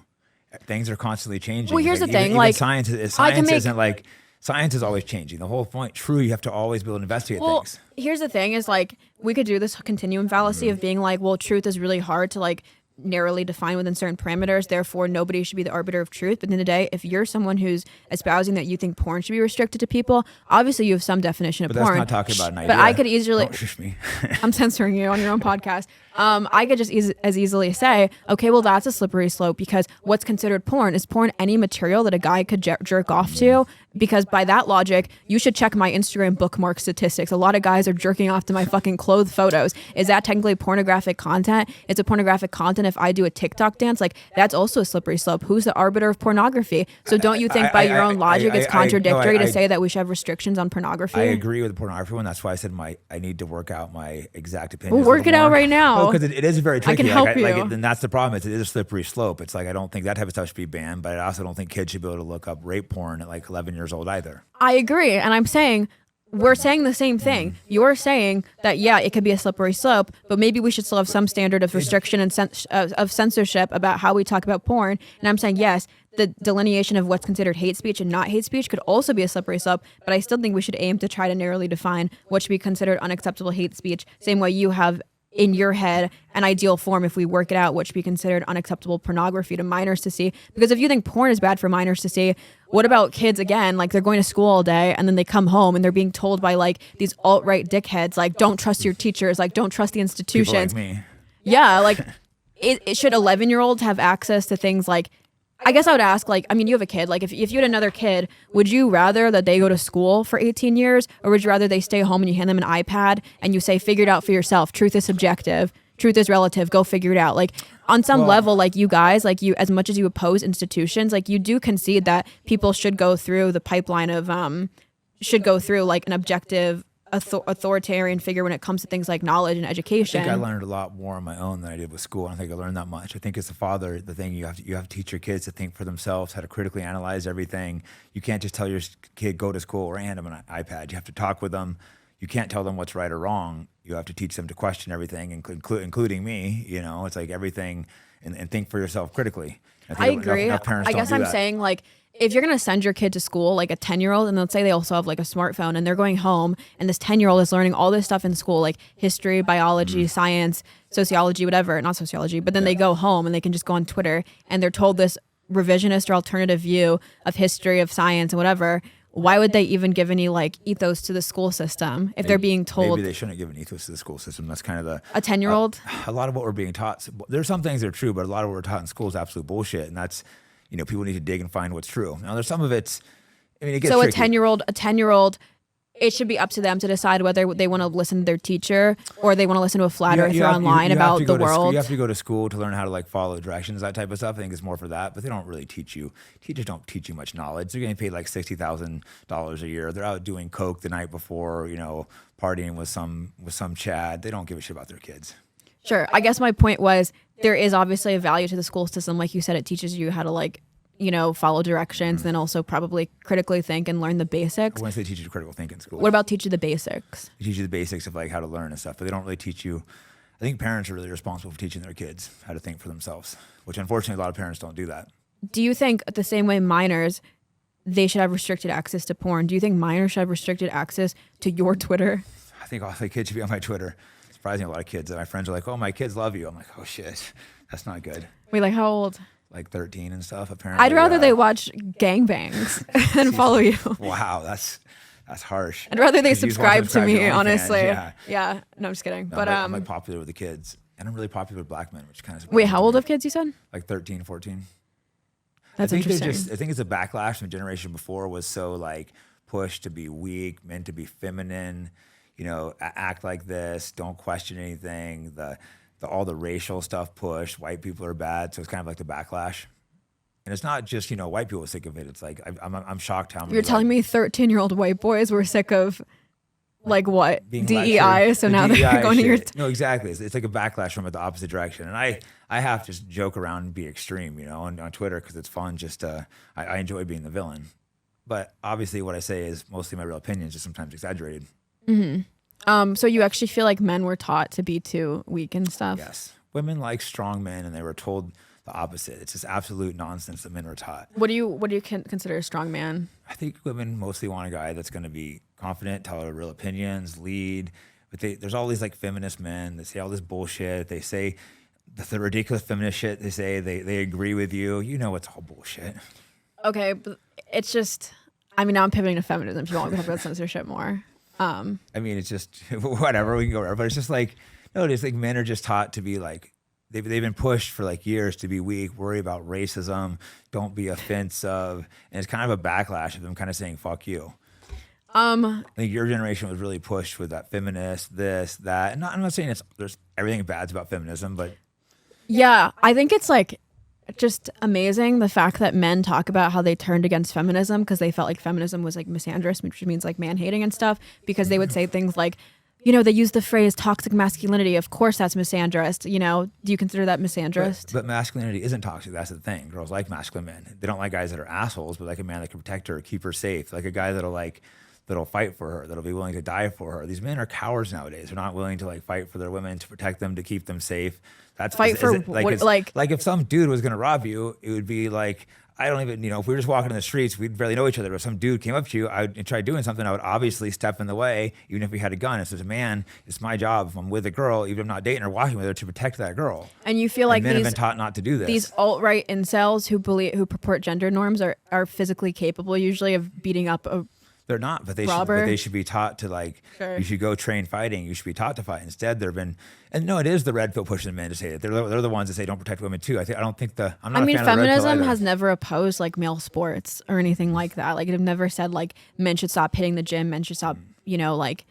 [SPEAKER 1] Things are constantly changing.
[SPEAKER 2] Well, here's
[SPEAKER 1] like,
[SPEAKER 2] the thing,
[SPEAKER 1] even
[SPEAKER 2] like
[SPEAKER 1] science isn't like science is always changing. The whole point, true, you have to always be able to investigate things.
[SPEAKER 2] Here's the thing is like we could do this continuum fallacy of being like, well, truth is really hard to like narrowly defined within certain parameters, therefore nobody should be the arbiter of truth. But at the end of the day, if you're someone who's espousing that you think porn should be restricted to people, obviously you have some definition of
[SPEAKER 1] But
[SPEAKER 2] porn.
[SPEAKER 1] that's not talking about an idea.
[SPEAKER 2] But I could easily
[SPEAKER 1] Don't shush me.
[SPEAKER 2] I'm censoring you on your own podcast. I could just as easily say, okay, well, that's a slippery slope, because what's considered porn? Is porn any material that a guy could jerk off to? Because by that logic, you should check my Instagram bookmark statistics. A lot of guys are jerking off to my fucking clothed photos. Is that technically pornographic content? It's a pornographic content if I do a TikTok dance. Like, that's also a slippery slope. Who's the arbiter of pornography? So don't you think by your own logic it's contradictory to say that we should have restrictions on pornography?
[SPEAKER 1] I agree with the pornography one. That's why I said I need to work out my exact opinion.
[SPEAKER 2] We'll work it out right now.
[SPEAKER 1] Because it is very tricky.
[SPEAKER 2] I can help you.
[SPEAKER 1] And that's the problem. It is a slippery slope. It's like I don't think that type of stuff should be banned, but I also don't think kids should be able to look up rape porn at like 11 years old either.
[SPEAKER 2] I agree. And I'm saying we're saying the same thing. You're saying that, yeah, it could be a slippery slope, but maybe we should still have some standard of restriction and of censorship about how we talk about porn. And I'm saying, yes, the delineation of what's considered hate speech and not hate speech could also be a slippery slope, but I still think we should aim to try to narrowly define what should be considered unacceptable hate speech, same way you have in your head an ideal form, if we work it out, what should be considered unacceptable pornography to minors to see. Because if you think porn is bad for minors to see, what about kids, again, like they're going to school all day and then they come home and they're being told by like these alt-right dickheads, like, don't trust your teachers, like, don't trust the institutions.
[SPEAKER 1] People like me.
[SPEAKER 2] Yeah, like it should 11-year-olds have access to things like, I guess I would ask, like, I mean, you have a kid. Like, if you had another kid, would you rather that they go to school for 18 years, or would you rather they stay home and you hand them an iPad and you say, figure it out for yourself? Truth is subjective. Truth is relative. Go figure it out. Like, on some level, like you guys, like you, as much as you oppose institutions, like you do concede that people should go through the pipeline of, should go through like an objective authoritarian figure when it comes to things like knowledge and education.
[SPEAKER 1] I think I learned a lot more on my own than I did with school. I don't think I learned that much. I think as a father, the thing you have to teach your kids to think for themselves, how to critically analyze everything. You can't just tell your kid go to school or hand them an iPad. You have to talk with them. You can't tell them what's right or wrong. You have to teach them to question everything, including me. You know, it's like everything, and think for yourself critically.
[SPEAKER 2] I agree.
[SPEAKER 1] Enough parents
[SPEAKER 2] I guess I'm saying, like, if you're going to send your kid to school, like a 10-year-old, and let's say they also have like a smartphone and they're going home and this 10-year-old is learning all this stuff in school, like history, biology, science, sociology, whatever, not sociology, but then they go home and they can just go on Twitter and they're told this revisionist or alternative view of history, of science and whatever. Why would they even give any like ethos to the school system if they're being told?
[SPEAKER 1] Maybe they shouldn't give an ethos to the school system. That's kind of a
[SPEAKER 2] 10-year-old.
[SPEAKER 1] A lot of what we're being taught. There's some things that are true, but a lot of what we're taught in school is absolute bullshit, and that's, you know, people need to dig and find what's true. Now, there's some of it's, I mean, it gets
[SPEAKER 2] so
[SPEAKER 1] tricky.
[SPEAKER 2] a 10-year-old, it should be up to them to decide whether they want to listen to their teacher or they want to listen to a flat earther online about the world.
[SPEAKER 1] You have to go to school to learn how to like follow directions, that type of stuff. I think it's more for that, but they don't really teach you. Teachers don't teach you much knowledge. They're getting paid like $60,000 a year. They're out doing coke the night before, you know, partying with some Chad. They don't give a shit about their kids.
[SPEAKER 2] Sure. I guess my point was there is obviously a value to the school system. Like you said, it teaches you how to like, you know, follow directions, and then also probably critically think and learn the basics.
[SPEAKER 1] Once they teach you critical thinking in school.
[SPEAKER 2] What about teach you the basics?
[SPEAKER 1] They teach you the basics of like how to learn and stuff, but they don't really teach you. I think parents are really responsible for teaching their kids how to think for themselves, which unfortunately a lot of parents don't do that.
[SPEAKER 2] Do you think the same way minors, they should have restricted access to porn? Do you think minors should have restricted access to your Twitter?
[SPEAKER 1] I think all the kids should be on my Twitter. Surprisingly, a lot of kids and my friends are like, "Oh, my kids love you." I'm like, "Oh shit, that's not good."
[SPEAKER 2] Wait, like how old?
[SPEAKER 1] Like 13 and stuff. Apparently,
[SPEAKER 2] I'd rather they watch gangbangs than follow you.
[SPEAKER 1] Wow, that's harsh.
[SPEAKER 2] I'd rather they subscribe to me,
[SPEAKER 1] OnlyFans,
[SPEAKER 2] honestly.
[SPEAKER 1] Yeah.
[SPEAKER 2] No, I'm just kidding.
[SPEAKER 1] No,
[SPEAKER 2] But
[SPEAKER 1] I'm like popular with the kids, and I'm really popular with black men, which kind of
[SPEAKER 2] wait, how old of kids you said?
[SPEAKER 1] Like 13, 14.
[SPEAKER 2] That's interesting.
[SPEAKER 1] I think it's a backlash from the generation before was so like pushed to be weak, meant to be feminine, you know, act like this, don't question anything. All the racial stuff pushed, white people are bad, so it's kind of like the backlash. And it's not just, white people sick of it. It's like, I'm shocked how many.
[SPEAKER 2] You're telling me 13-year-old white boys were sick of, like, what?
[SPEAKER 1] being
[SPEAKER 2] DEI,
[SPEAKER 1] lectured,
[SPEAKER 2] so
[SPEAKER 1] the
[SPEAKER 2] now they're
[SPEAKER 1] DEI
[SPEAKER 2] going to your...
[SPEAKER 1] shit. No, exactly. It's like a backlash from it the opposite direction. And I have to just joke around and be extreme, on Twitter because it's fun. Just I enjoy being the villain. But obviously what I say is mostly my real opinions, just sometimes exaggerated.
[SPEAKER 2] So you actually feel like men were taught to be too weak and stuff?
[SPEAKER 1] Yes. Women like strong men, and they were told the opposite. It's just absolute nonsense that men were taught.
[SPEAKER 2] What do you consider a strong man?
[SPEAKER 1] I think women mostly want a guy that's going to be confident, tell their real opinions, lead. But there's all these like feminist men that say all this bullshit. They say the ridiculous feminist shit. They say they agree with you. It's all bullshit.
[SPEAKER 2] Okay, but it's just, now I'm pivoting to feminism if you want me to talk about censorship more.
[SPEAKER 1] It's just whatever, we can go wherever. But it's just like, no, it's like men are just taught to be like, they've been pushed for like years to be weak, worry about racism, don't be offensive. And it's kind of a backlash of them kind of saying, fuck you. I think your generation was really pushed with that feminist, this, that. And I'm not saying there's everything bad's about feminism, but.
[SPEAKER 2] Yeah, I think it's like just amazing the fact that men talk about how they turned against feminism because they felt like feminism was like misandrous, which means like man hating and stuff, because they would say things like, they use the phrase toxic masculinity. Of course that's misandrous. Do you consider that misandrous?
[SPEAKER 1] But masculinity isn't toxic. That's the thing. Girls like masculine men. They don't like guys that are assholes, but like a man that can protect her, keep her safe, like a guy that'll fight for her, that'll be willing to die for her. These men are cowards nowadays. They're not willing to like fight for their women, to protect them, to keep them safe. That's
[SPEAKER 2] fight for
[SPEAKER 1] like if some dude was gonna rob you, it would be like, I don't even, if we were just walking in the streets, we'd barely know each other. But if some dude came up to you, and tried doing something, I would obviously step in the way, even if we had a gun. As a man, it's my job, if I'm with a girl, even if I'm not dating or walking with her, to protect that girl.
[SPEAKER 2] And you feel like
[SPEAKER 1] men have been taught not to do this.
[SPEAKER 2] These alt-right incels who purport gender norms are physically capable usually of beating up a
[SPEAKER 1] They're not, but they should be taught to like,
[SPEAKER 2] Sure.
[SPEAKER 1] You should go train fighting. You should be taught to fight. Instead, it is the red pill pushing men to say that. They're the ones that say don't protect women too. I'm not a fan of the red pill
[SPEAKER 2] feminism
[SPEAKER 1] either.
[SPEAKER 2] has never opposed like male sports or anything like that. Like they've never said like men should stop hitting the gym, men should stop, like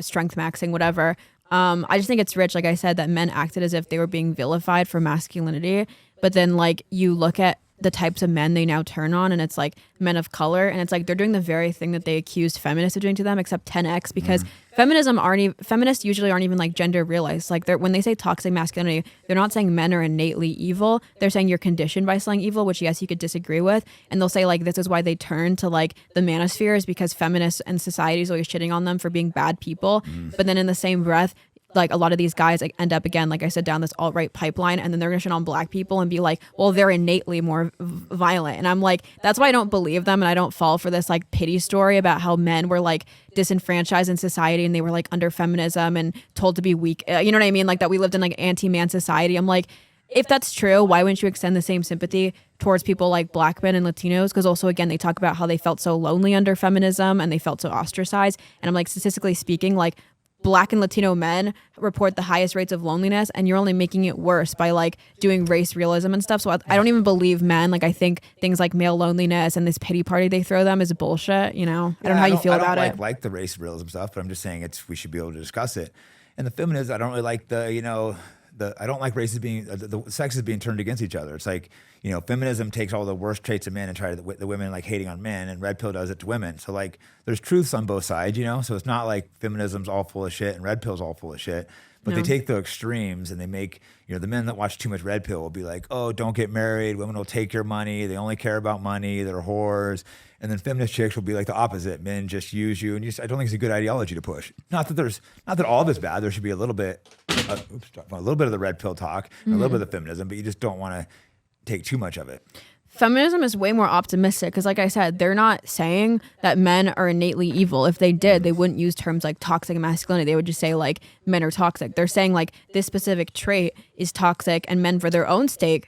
[SPEAKER 2] strength maxing, whatever. I just think it's rich, like I said, that men acted as if they were being vilified for masculinity. But then like you look at the types of men they now turn on, and it's like men of color, and it's like they're doing the very thing that they accused feminists of doing to them, except 10x, because feminists usually aren't even like gender realized. Like when they say toxic masculinity, they're not saying men are innately evil. They're saying you're conditioned by something evil, which yes, you could disagree with. And they'll say like this is why they turn to like the manosphere, is because feminists and society is always shitting on them for being bad people. But then in the same breath, like a lot of these guys like end up again, like I said, down this alt-right pipeline, and then they're gonna shit on black people and be like, well, they're innately more violent. And I'm like, that's why I don't believe them, and I don't fall for this like pity story about how men were like disenfranchised in society and they were like under feminism and told to be weak. You know what I mean? Like that we lived in like anti-man society. I'm like, if that's true, why wouldn't you extend the same sympathy towards people like black men and Latinos? Because also, again, they talk about how they felt so lonely under feminism and they felt so ostracized. And I'm like, statistically speaking, like Black and Latino men report the highest rates of loneliness, and you're only making it worse by like doing race realism and stuff. So I don't even believe men. Like I think things like male loneliness and this pity party they throw them is bullshit. I don't know how you feel about it.
[SPEAKER 1] Like the race realism stuff, but I'm just saying we should be able to discuss it. And the feminists, I don't really like I don't like races being the sexes being turned against each other. It's like, feminism takes all the worst traits of men and try to the women like hating on men, and red pill does it to women. So like there's truths on both sides, so it's not like feminism's all full of shit and red pill's all full of shit. But they take the extremes and they make, the men that watch too much red pill will be like, oh, don't get married. Women will take your money. They only care about money. They're whores. And then feminist chicks will be like the opposite. Men just use you. And I don't think it's a good ideology to push. Not that all of it's bad. There should be a little bit of the red pill talk, and a little bit of feminism, but you just don't want to take too much of it.
[SPEAKER 2] Feminism is way more optimistic because, like I said, they're not saying that men are innately evil. If they did, they wouldn't use terms like toxic masculinity. They would just say like men are toxic. They're saying like this specific trait is toxic, and men for their own sake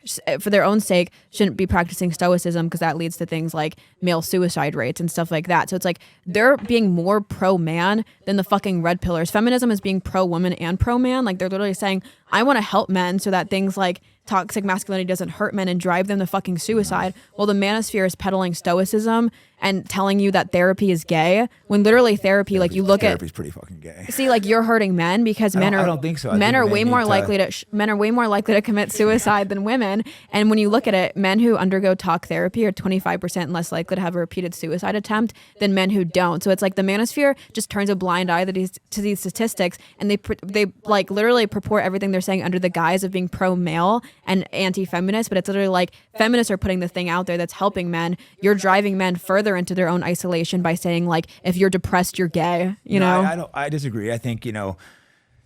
[SPEAKER 2] shouldn't be practicing stoicism because that leads to things like male suicide rates and stuff like that. So it's like they're being more pro-man than the fucking red pillars. Feminism is being pro-woman and pro-man. Like they're literally saying, I want to help men so that things like toxic masculinity doesn't hurt men and drive them to fucking suicide. Well, the manosphere is peddling stoicism and telling you that therapy is gay, when literally therapy, like you look at
[SPEAKER 1] therapy's pretty fucking gay.
[SPEAKER 2] See, like you're hurting men because men are.
[SPEAKER 1] I don't think so.
[SPEAKER 2] Men are way more likely to. Men are way more likely to commit suicide than women. And when you look at it, men who undergo talk therapy are 25% less likely to have a repeated suicide attempt than men who don't. So it's like the manosphere just turns a blind eye to these statistics, and they like literally purport everything they're saying under the guise of being pro male and anti-feminist. But it's literally like feminists are putting the thing out there that's helping men. You're driving men further into their own isolation by saying like, if you're depressed, you're gay. You know,
[SPEAKER 1] I disagree. I think,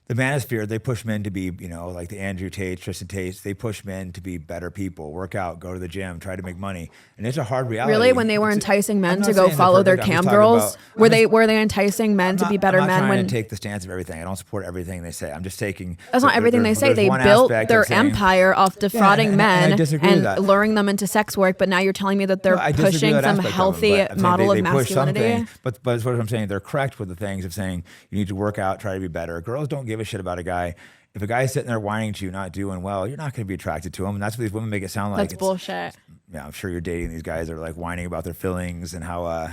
[SPEAKER 1] the manosphere, they push men to be, like the Andrew Tate, Tristan Tate, they push men to be better people, work out, go to the gym, try to make money. And it's a hard reality.
[SPEAKER 2] Really? When they were enticing men to go follow their cam girls? Were they enticing men to be better men?
[SPEAKER 1] I'm not trying to take the stance of everything. I don't support everything they say. I'm just taking...
[SPEAKER 2] That's not everything they say. They built their empire off defrauding men and luring them into sex work, but now you're telling me that they're pushing some healthy model of masculinity?
[SPEAKER 1] But what I'm saying, they're correct with the things of saying you need to work out, try to be better. Girls don't give a shit about a guy. If a guy's sitting there whining to you, not doing well, you're not going to be attracted to him. And that's what these women make it sound like.
[SPEAKER 2] That's bullshit.
[SPEAKER 1] Yeah, I'm sure you're dating these guys that are like whining about their feelings and how...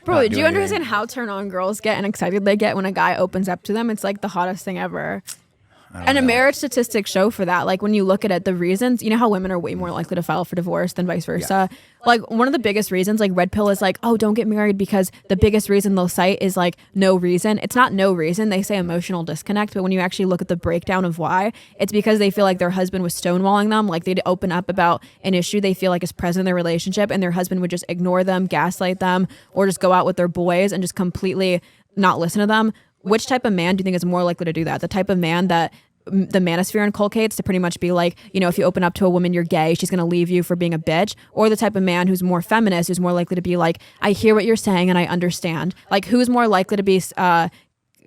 [SPEAKER 2] Bro, do you understand how turn on girls get and excited they get when a guy opens up to them? It's like the hottest thing ever. And a marriage statistics show for that. Like when you look at it, the reasons, you know how women are way more likely to file for divorce than vice versa. Yeah. Like one of the biggest reasons, like red pill is like, oh, don't get married because the biggest reason they'll cite is like no reason. It's not no reason. They say emotional disconnect. But when you actually look at the breakdown of why, it's because they feel like their husband was stonewalling them. Like they'd open up about an issue they feel like is present in their relationship and their husband would just ignore them, gaslight them, or just go out with their boys and just completely not listen to them. Which type of man do you think is more likely to do that? The type of man that the manosphere inculcates to pretty much be like, if you open up to a woman, you're gay, she's going to leave you for being a bitch, or the type of man who's more feminist, who's more likely to be like, I hear what you're saying and I understand. Like who's more likely to be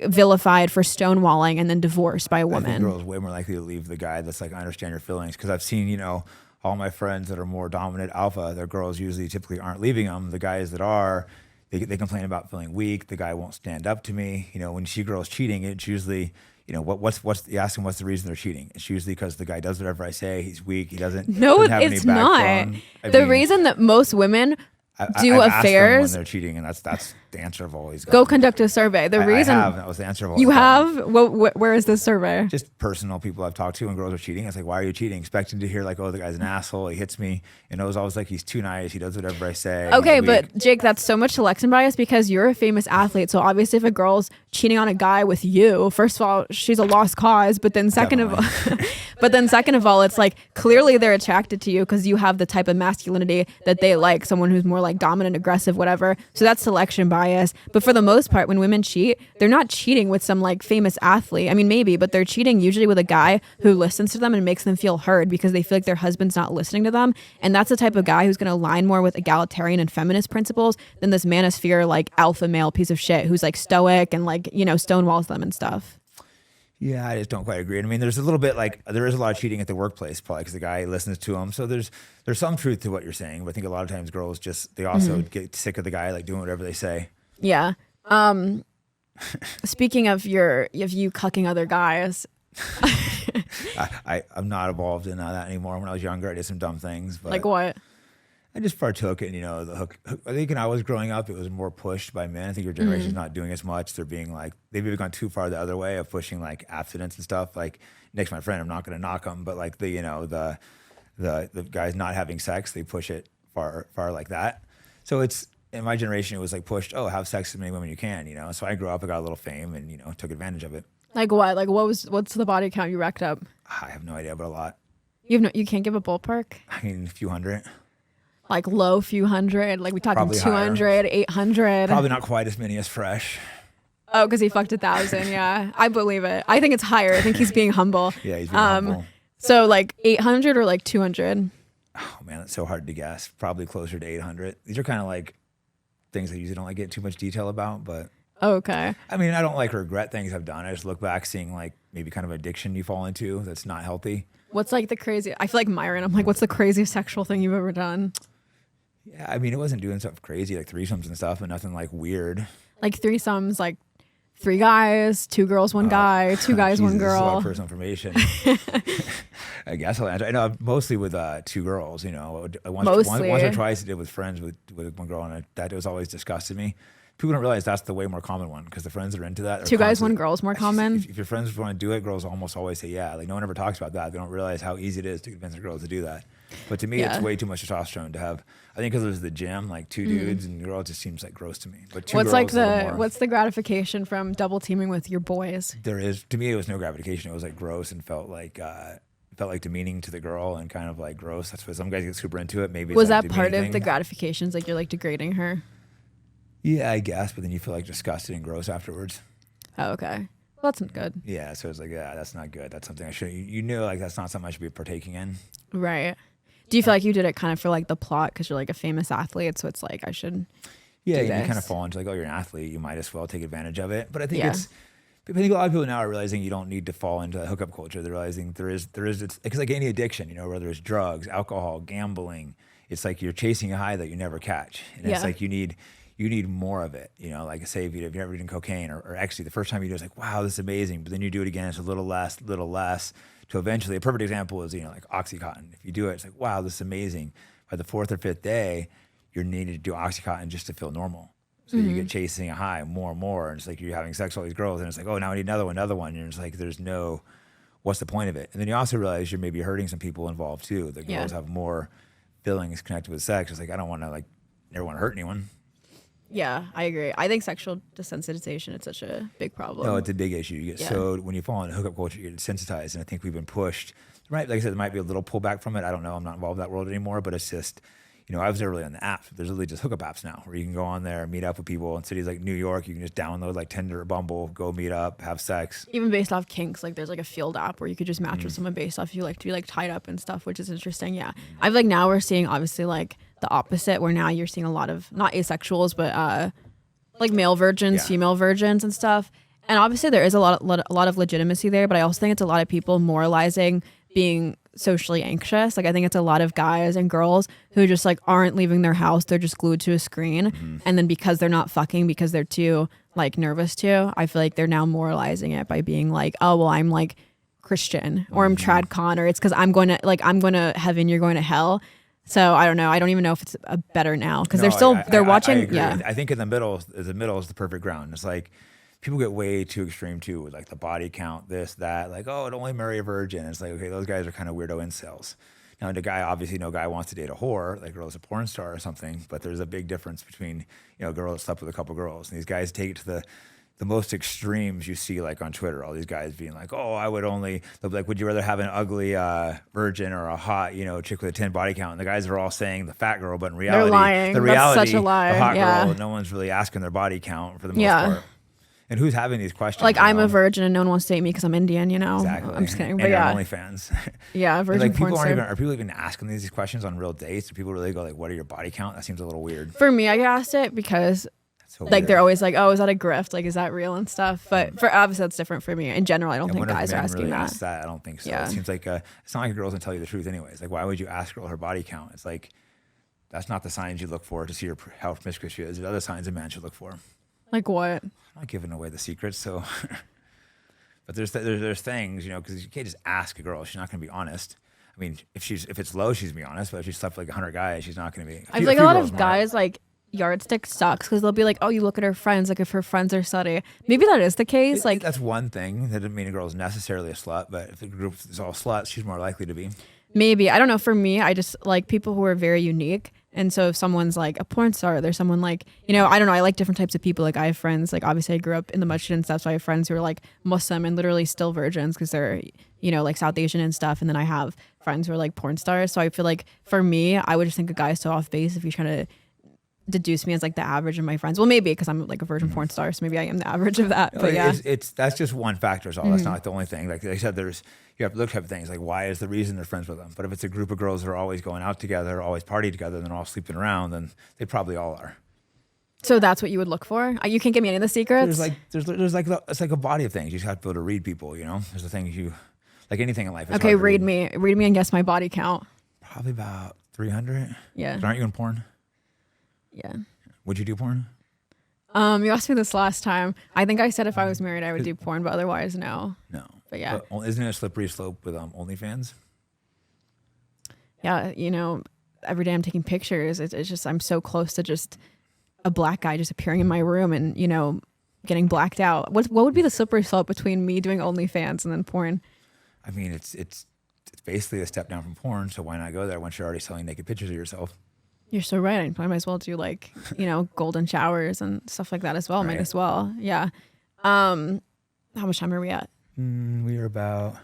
[SPEAKER 2] vilified for stonewalling and then divorced by a woman?
[SPEAKER 1] I think girls way more likely to leave the guy that's like, I understand your feelings, because I've seen, all my friends that are more dominant alpha, their girls typically aren't leaving them. The guys that are, they complain about feeling weak. The guy won't stand up to me. When you see girls cheating, it's usually, you ask them what's the reason they're cheating. It's usually because the guy does whatever I say. He's weak. He doesn't.
[SPEAKER 2] No, it's not. The reason that most women do affairs
[SPEAKER 1] when they're cheating, and that's the answer I've always got.
[SPEAKER 2] Go conduct a survey. The reason
[SPEAKER 1] that was the answer I've always
[SPEAKER 2] you
[SPEAKER 1] gotten.
[SPEAKER 2] have. Where is this survey?
[SPEAKER 1] Just personal people I've talked to when girls are cheating. It's like, why are you cheating? Expecting to hear like, oh, the guy's an asshole. He hits me. And it was always like, he's too nice. He does whatever I say.
[SPEAKER 2] Okay, but Jake, that's so much selection bias because you're a famous athlete. So obviously, if a girl's cheating on a guy with you, first of all, she's a lost cause. But then second of all, it's like clearly they're attracted to you because you have the type of masculinity that they like. Someone who's more like dominant, aggressive, whatever. So that's selection bias. But for the most part, when women cheat, they're not cheating with some like famous athlete. I mean, maybe, but they're cheating usually with a guy who listens to them and makes them feel heard because they feel like their husband's not listening to them. And that's the type of guy who's going to align more with egalitarian and feminist principles than this manosphere like alpha male piece of shit who's like stoic and like, stonewalls them and stuff.
[SPEAKER 1] Yeah, I just don't quite agree. I mean, there's a little bit like there is a lot of cheating at the workplace, probably because the guy listens to him. So there's some truth to what you're saying. But I think a lot of times girls they also get sick of the guy like doing whatever they say.
[SPEAKER 2] Yeah. Speaking of you cucking other guys,
[SPEAKER 1] I'm not involved in that anymore. When I was younger, I did some dumb things. But
[SPEAKER 2] like what?
[SPEAKER 1] I just partook in, the hook. I think when I was growing up, it was more pushed by men. I think your generation's not doing as much. They're being like, they've even gone too far the other way of pushing like abstinence and stuff. Like Nick's my friend, I'm not going to knock him, but like the guys not having sex, they push it far like that. So it's, in my generation, it was like pushed, have sex with as many women you can, So I grew up, I got a little fame and, took advantage of it.
[SPEAKER 2] Like what? Like what's the body count you racked up?
[SPEAKER 1] I have no idea, but a lot.
[SPEAKER 2] You can't give a ballpark?
[SPEAKER 1] I mean, a few hundred.
[SPEAKER 2] Like low few hundred, like we talking
[SPEAKER 1] probably
[SPEAKER 2] 200,
[SPEAKER 1] higher.
[SPEAKER 2] 800.
[SPEAKER 1] Probably not quite as many as Fresh.
[SPEAKER 2] Oh, because he fucked 1,000. Yeah, I believe it. I think it's higher. I think he's being humble.
[SPEAKER 1] Yeah, he's being humble.
[SPEAKER 2] So like 800 or like 200.
[SPEAKER 1] Oh man, it's so hard to guess. Probably closer to 800. These are kind of like things I usually don't like get too much detail about, but.
[SPEAKER 2] Okay.
[SPEAKER 1] I mean, I don't like regret things I've done. I just look back seeing like maybe kind of addiction you fall into that's not healthy.
[SPEAKER 2] What's like the crazy? I feel like Myron. I'm like, what's the craziest sexual thing you've ever done?
[SPEAKER 1] Yeah, I mean, it wasn't doing stuff crazy like threesomes and stuff, but nothing like weird.
[SPEAKER 2] Like threesomes, like 3 guys, 2 girls, 1 guy, 2 guys,
[SPEAKER 1] Jesus,
[SPEAKER 2] 1 girl.
[SPEAKER 1] This is a lot of personal information. I guess I know mostly with two girls. Once
[SPEAKER 2] Mostly.
[SPEAKER 1] or twice I did with friends with one girl, and that was always disgusted me. People don't realize that's the way more common one because the friends that are into that.
[SPEAKER 2] Two guys, one girl is more common.
[SPEAKER 1] If your friends want to do it, girls almost always say yeah. Like no one ever talks about that. They don't realize how easy it is to convince a girl to do that. But to me, it's way too much testosterone to have. I think because it was the gym, like two dudes and a girl, it just seems like gross to me. But two
[SPEAKER 2] What's
[SPEAKER 1] girls,
[SPEAKER 2] like
[SPEAKER 1] a little more.
[SPEAKER 2] what's the gratification from double teaming with your boys?
[SPEAKER 1] There is, to me, it was no gratification. It was like gross and felt like demeaning to the girl and kind of like gross. That's why some guys get super into it. Maybe it's
[SPEAKER 2] Was
[SPEAKER 1] like
[SPEAKER 2] that part of
[SPEAKER 1] demeaning.
[SPEAKER 2] the gratifications? Like you're like degrading her?
[SPEAKER 1] Yeah, I guess. But then you feel like disgusted and gross afterwards.
[SPEAKER 2] Oh, okay. Well, that's not good.
[SPEAKER 1] Yeah, so it's like, yeah, that's not good. That's something I should. You knew like that's not something I should be partaking in.
[SPEAKER 2] Right. Do you feel like you did it kind of for like the plot because you're like a famous athlete? So it's like I should.
[SPEAKER 1] Yeah,
[SPEAKER 2] do
[SPEAKER 1] you
[SPEAKER 2] this.
[SPEAKER 1] kind of fall into like, oh, you're an athlete. You might as well take advantage of it. But I think
[SPEAKER 2] Yeah.
[SPEAKER 1] I think a lot of people now are realizing you don't need to fall into hookup culture. They're realizing there is it's like any addiction, whether it's drugs, alcohol, gambling. It's like you're chasing a high that you never catch, and it's
[SPEAKER 2] Yeah.
[SPEAKER 1] like you need more of it. Like say if you've ever eaten cocaine or ecstasy, the first time you do it's like, wow, this is amazing. But then you do it again, it's a little less. To eventually, a perfect example is like OxyContin. If you do it, it's like, wow, this is amazing. By the fourth or fifth day, you're needed to do OxyContin just to feel normal. So you get chasing a high more and more. And it's like you're having sex with all these girls. And it's like, oh, now I need another one. And it's like, what's the point of it? And then you also realize you're maybe hurting some people involved too. The girls have more feelings connected with sex. It's like, I don't want to never want to hurt anyone.
[SPEAKER 2] Yeah, I agree. I think sexual desensitization is such a big problem.
[SPEAKER 1] No, it's a big issue. You get so when you fall into hookup culture, you get desensitized. And I think we've been pushed, right? Like I said, there might be a little pullback from it. I don't know. I'm not involved in that world anymore, but it's just, I was never really on the app. There's really just hookup apps now where you can go on there, meet up with people in cities like New York. You can just download like Tinder or Bumble, go meet up, have sex.
[SPEAKER 2] Even based off kinks, like there's like a field app where you could just match with someone based off if you like to be like tied up and stuff, which is interesting. Yeah. I feel like now we're seeing obviously like the opposite where now you're seeing a lot of not asexuals, but like male virgins, female virgins and stuff. And obviously there is a lot of legitimacy there, but I also think it's a lot of people moralizing being socially anxious. Like I think it's a lot of guys and girls who just like aren't leaving their house. They're just glued to a screen. And then because they're not fucking because they're too like nervous to, I feel like they're now moralizing it by being like, oh, well, I'm like Christian or I'm trad con or it's because I'm going to heaven, you're going to hell. So I don't know. I don't even know if it's better now because they're watching.
[SPEAKER 1] I agree.
[SPEAKER 2] Yeah.
[SPEAKER 1] I think in the middle is the perfect ground. It's like people get way too extreme too with like the body count, this, that, like, oh, don't only marry a virgin. It's like, okay, those guys are kind of weirdo incels. Now the guy, obviously no guy wants to date a whore, like girl's a porn star or something, but there's a big difference between, a girl that slept with a couple girls. And these guys take it to the most extremes you see like on Twitter, all these guys being like, oh, they'll be like, would you rather have an ugly virgin or a hot, chick with a 10 body count? And the guys are all saying the fat girl, but in reality,
[SPEAKER 2] they're lying.
[SPEAKER 1] the reality,
[SPEAKER 2] That's such a lie.
[SPEAKER 1] the hot
[SPEAKER 2] Yeah.
[SPEAKER 1] girl, no one's really asking their body count for the most part. And who's having these questions?
[SPEAKER 2] Like I'm a virgin and no one wants to date me because I'm Indian,
[SPEAKER 1] Exactly.
[SPEAKER 2] I'm just kidding.
[SPEAKER 1] And
[SPEAKER 2] But
[SPEAKER 1] you're
[SPEAKER 2] yeah.
[SPEAKER 1] on OnlyFans.
[SPEAKER 2] Yeah, virgin
[SPEAKER 1] like
[SPEAKER 2] porn star.
[SPEAKER 1] are people even asking these questions on real dates? Do people really go like, what are your body count? That seems a little weird.
[SPEAKER 2] For me, I asked it because
[SPEAKER 1] So
[SPEAKER 2] like
[SPEAKER 1] weird.
[SPEAKER 2] they're always like, oh, is that a grift? Like, is that real and stuff? But for obviously that's different for me. In general, I don't think
[SPEAKER 1] wonder if
[SPEAKER 2] guys are
[SPEAKER 1] men
[SPEAKER 2] asking
[SPEAKER 1] really
[SPEAKER 2] that.
[SPEAKER 1] ask that. I don't think so.
[SPEAKER 2] Yeah.
[SPEAKER 1] It seems like it's not like a girl's gonna tell you the truth anyways. Like, why would you ask a girl her body count? It's like that's not the signs you look for to see how promiscuous she is. There's other signs a man should look for.
[SPEAKER 2] Like what?
[SPEAKER 1] I'm not giving away the secrets, so. But there's things, because you can't just ask a girl. She's not gonna be honest. I mean, if it's low, she's gonna be honest. But if she slept with like 100 guys, she's not gonna be.
[SPEAKER 2] I feel like a lot of guys like yardstick sucks because they'll be like, oh, you look at her friends, like if her friends are slutty. Maybe that is the case. Like
[SPEAKER 1] that's one thing. That doesn't mean a girl's necessarily a slut, but if the group is all sluts, she's more likely to be.
[SPEAKER 2] maybe, I don't know. For me, I just like people who are very unique. And so if someone's like a porn star, there's someone like, I don't know. I like different types of people. Like I have friends, like obviously I grew up in the masjid and stuff. So I have friends who are like Muslim and literally still virgins because they're, like South Asian and stuff. And then I have friends who are like porn stars. So I feel like for me, I would just think a guy's so off base if you're trying to deduce me as like the average of my friends. Well, maybe because I'm like a virgin porn star. So maybe I am the average of that. But yeah.
[SPEAKER 1] That's just one factor. So that's not like the only thing. Like I said, you have to look at things like why is the reason they're friends with them. But if it's a group of girls that are always going out together, always party together, and they're all sleeping around, then they probably all are.
[SPEAKER 2] So that's what you would look for? You can't give me any of the secrets?
[SPEAKER 1] It's like a body of things. You just have to be able to read people, There's the things like anything in life. It's
[SPEAKER 2] Okay,
[SPEAKER 1] hard to
[SPEAKER 2] read me and guess my body count.
[SPEAKER 1] Probably about 300.
[SPEAKER 2] Yeah.
[SPEAKER 1] Aren't you in porn?
[SPEAKER 2] Yeah.
[SPEAKER 1] Would you do porn?
[SPEAKER 2] You asked me this last time. I think I said if I was married, I would do porn, but otherwise, no.
[SPEAKER 1] No.
[SPEAKER 2] But yeah.
[SPEAKER 1] But isn't it a slippery slope with OnlyFans?
[SPEAKER 2] yeah, every day I'm taking pictures. It's just, I'm so close to just a black guy just appearing in my room and, getting blacked out. What would be the slippery slope between me doing OnlyFans and then porn?
[SPEAKER 1] I mean, it's basically a step down from porn. So why not go there once you're already selling naked pictures of yourself?
[SPEAKER 2] You're so right. I might as well do like, golden showers and stuff like that as well. Might
[SPEAKER 1] Right.
[SPEAKER 2] as well. Yeah. How much time are we at?
[SPEAKER 1] We are about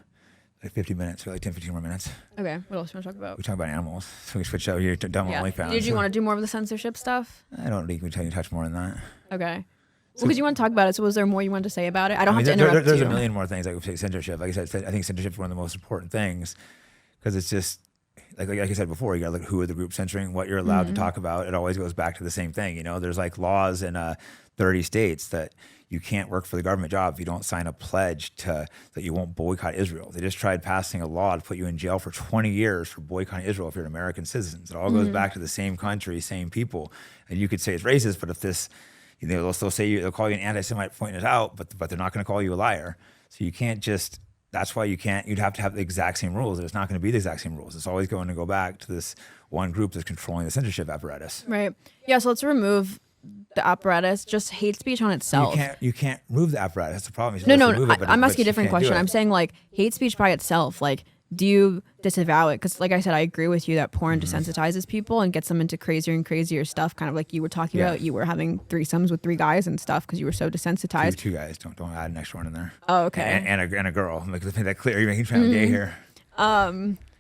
[SPEAKER 1] like 50 minutes, or like 10, 15 more minutes.
[SPEAKER 2] Okay. What else do you want to talk about?
[SPEAKER 1] We talk about animals. So we switch out here to dumb OnlyFans.
[SPEAKER 2] Did you want to do more of the censorship stuff?
[SPEAKER 1] I don't think we can touch more than that.
[SPEAKER 2] Okay. Well, because you want to talk about it. So was there more you wanted to say about it? I don't have to
[SPEAKER 1] there-
[SPEAKER 2] interrupt
[SPEAKER 1] There's
[SPEAKER 2] you.
[SPEAKER 1] a million more things I would say censorship. Like I said, I think censorship is one of the most important things because it's just like I said before, you got to look who are the group censoring, what you're allowed to talk about. It always goes back to the same thing. There's like laws in 30 states that you can't work for the government job if you don't sign a pledge that you won't boycott Israel. They just tried passing a law to put you in jail for 20 years for boycotting Israel if you're an American citizen. It all goes back to the same country, same people. And you could say it's racist, but if this, they'll still say they'll call you an anti-Semite pointing it out, but they're not going to call you a liar. So you can't just. That's why you'd have to have the exact same rules. It's not going to be the exact same rules. It's always going to go back to this one group that's controlling the censorship apparatus.
[SPEAKER 2] Right. Yeah. So let's remove the apparatus. Just hate speech on itself.
[SPEAKER 1] You can't remove the apparatus. That's the problem.
[SPEAKER 2] No. I'm asking a different question. I'm saying like hate speech by itself. Like, do you disavow it? Because like I said, I agree with you that porn desensitizes people and gets them into crazier and crazier stuff. Kind of like you were talking about. You were having threesomes with 3 guys and stuff because you were so desensitized.
[SPEAKER 1] Two guys. Don't add an extra one in there.
[SPEAKER 2] Oh, okay.
[SPEAKER 1] And a girl. Make that clear. You're making me gay here.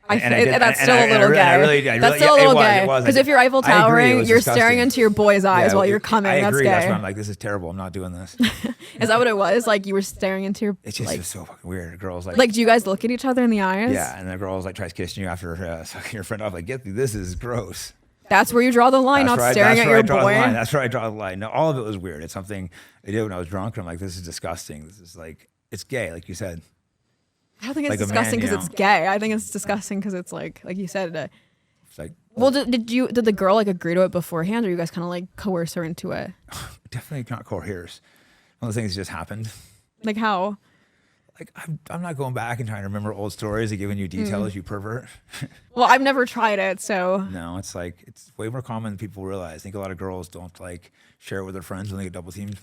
[SPEAKER 2] That's still a little gay. That's still a little gay. Because if you're Eiffel Towering, you're staring into your boy's eyes while you're coming.
[SPEAKER 1] I
[SPEAKER 2] That's
[SPEAKER 1] agree.
[SPEAKER 2] gay.
[SPEAKER 1] That's why I'm like, this is terrible. I'm not doing this.
[SPEAKER 2] Is that what it was? Like you were staring into your.
[SPEAKER 1] It's just so fucking weird. Girls
[SPEAKER 2] like, do you guys look at each other in the eyes?
[SPEAKER 1] Yeah, and the girl's like tries kissing you after sucking your friend off. Like, this is gross.
[SPEAKER 2] That's where you draw the line, not staring at your boy.
[SPEAKER 1] That's where I draw the line. No, all of it was weird. It's something I did when I was drunk, and I'm like, this is disgusting. This is like, it's gay, like you said.
[SPEAKER 2] I don't think it's
[SPEAKER 1] like
[SPEAKER 2] disgusting because it's gay. I think it's disgusting because it's like you said.
[SPEAKER 1] It's like,
[SPEAKER 2] well, did the girl like agree to it beforehand, or you guys kind of like coerce her into it?
[SPEAKER 1] Definitely not coerce. One of those things that just happened.
[SPEAKER 2] Like how?
[SPEAKER 1] Like I'm not going back and trying to remember old stories and giving you details, you pervert.
[SPEAKER 2] Well, I've never tried it, so.
[SPEAKER 1] No, it's way more common than people realize. I think a lot of girls don't like share it with their friends when they get double teamed.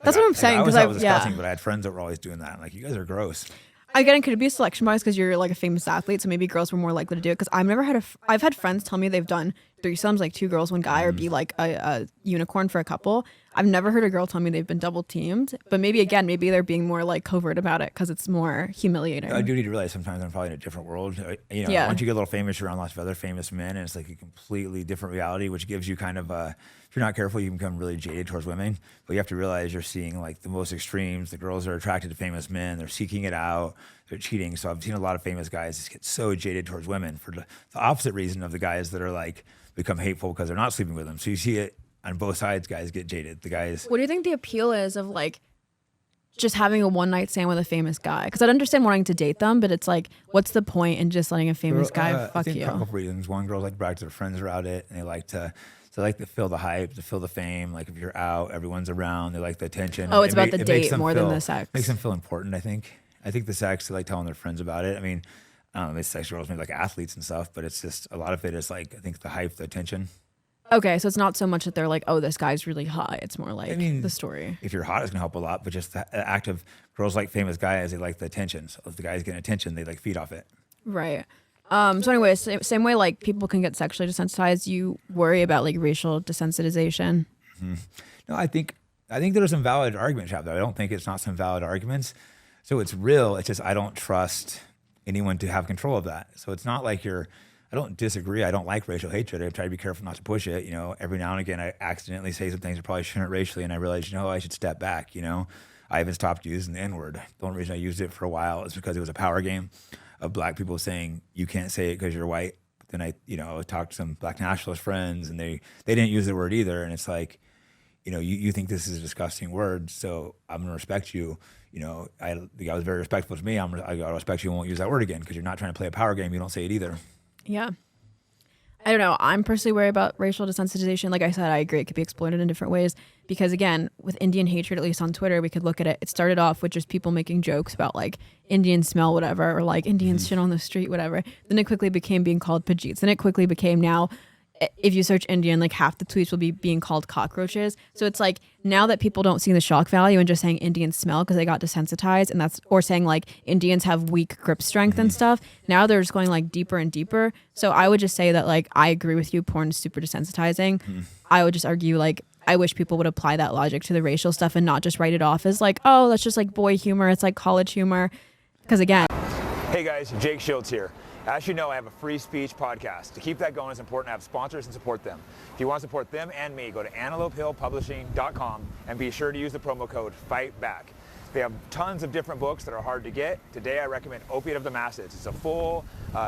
[SPEAKER 2] That's what I'm saying.
[SPEAKER 1] I always
[SPEAKER 2] Because
[SPEAKER 1] thought it was disgusting, but I had friends that were always doing that. I'm like, you guys are gross.
[SPEAKER 2] Again, could it be a selection bias because you're like a famous athlete, so maybe girls were more likely to do it? Because I've had friends tell me they've done threesomes, like 2 girls, 1 guy, or be like a unicorn for a couple. I've never heard a girl tell me they've been double teamed, but maybe they're being more like covert about it because it's more humiliating.
[SPEAKER 1] I do need to realize sometimes I'm probably in a different world.
[SPEAKER 2] Yeah.
[SPEAKER 1] Once you get a little famous, you're around lots of other famous men, and it's like a completely different reality, which gives you kind of if you're not careful, you can become really jaded towards women. But you have to realize you're seeing like the most extremes. The girls are attracted to famous men. They're seeking it out. They're cheating. So I've seen a lot of famous guys just get so jaded towards women for the opposite reason of the guys that are like become hateful because they're not sleeping with them. So you see it on both sides. Guys get jaded. The guys.
[SPEAKER 2] What do you think the appeal is of like just having a one-night stand with a famous guy? Because I'd understand wanting to date them, but it's like, what's the point in just letting a famous guy fuck
[SPEAKER 1] I think
[SPEAKER 2] you?
[SPEAKER 1] a couple of reasons. One, girls like to brag to their friends about it, and they like to feel the hype, to feel the fame. Like if you're out, everyone's around. They like the attention.
[SPEAKER 2] Oh, it's about the
[SPEAKER 1] makes
[SPEAKER 2] date
[SPEAKER 1] them
[SPEAKER 2] more than the sex.
[SPEAKER 1] Makes them feel important. I think the sex, they like telling their friends about it. I mean, it's sex girls, maybe like athletes and stuff, but it's just a lot of it is like I think the hype, the attention.
[SPEAKER 2] Okay, so it's not so much that they're like, oh, this guy's really hot. It's more like the story.
[SPEAKER 1] If you're hot, it's gonna help a lot, but just the act of girls like famous guys, they like the attention. So if the guy's getting attention, they like feed off it.
[SPEAKER 2] Right. So anyway, same way like people can get sexually desensitized, you worry about like racial desensitization.
[SPEAKER 1] Mm-hmm. No, I think there's some valid arguments out there. I don't think it's not some valid arguments. So it's real. It's just I don't trust anyone to have control of that. So it's not like I don't disagree. I don't like racial hatred. I try to be careful not to push it. Every now and again, I accidentally say some things I probably shouldn't racially, and I realize, I should step back. I even stopped using the N-word. The only reason I used it for a while is because it was a power game of black people saying you can't say it because you're white. But then I talked to some black nationalist friends, and they didn't use the word either. And it's like, you think this is a disgusting word, so I'm gonna respect you. I was very respectful to me. I respect you and won't use that word again because you're not trying to play a power game. You don't say it either.
[SPEAKER 2] Yeah. I don't know. I'm personally worried about racial desensitization. Like I said, I agree. It could be exploited in different ways because, again, with Indian hatred, at least on Twitter, we could look at it. It started off with just people making jokes about like Indians smell whatever or like Indians shit on the street, whatever. Then it quickly became being called Pajeets. Then it quickly became now, if you search Indian, like half the tweets will be being called cockroaches. So it's like now that people don't see the shock value in just saying Indians smell because they got desensitized, and that's, or saying like Indians have weak grip strength and stuff. Now they're just going like deeper and deeper. So I would just say that like I agree with you, porn is super desensitizing. I would just argue like I wish people would apply that logic to the racial stuff and not just write it off as like, oh, that's just like boy humor. It's like college humor. Because again,
[SPEAKER 1] Hey guys, Jake Schultz here. As you know, I have a free speech podcast. To keep that going, it's important to have sponsors and support them. If you want to support them and me, go to antelopehillpublishing.com and be sure to use the promo code FIGHTBACK. They have tons of different books that are hard to get. Today I recommend Opiate of the Masses. It's a full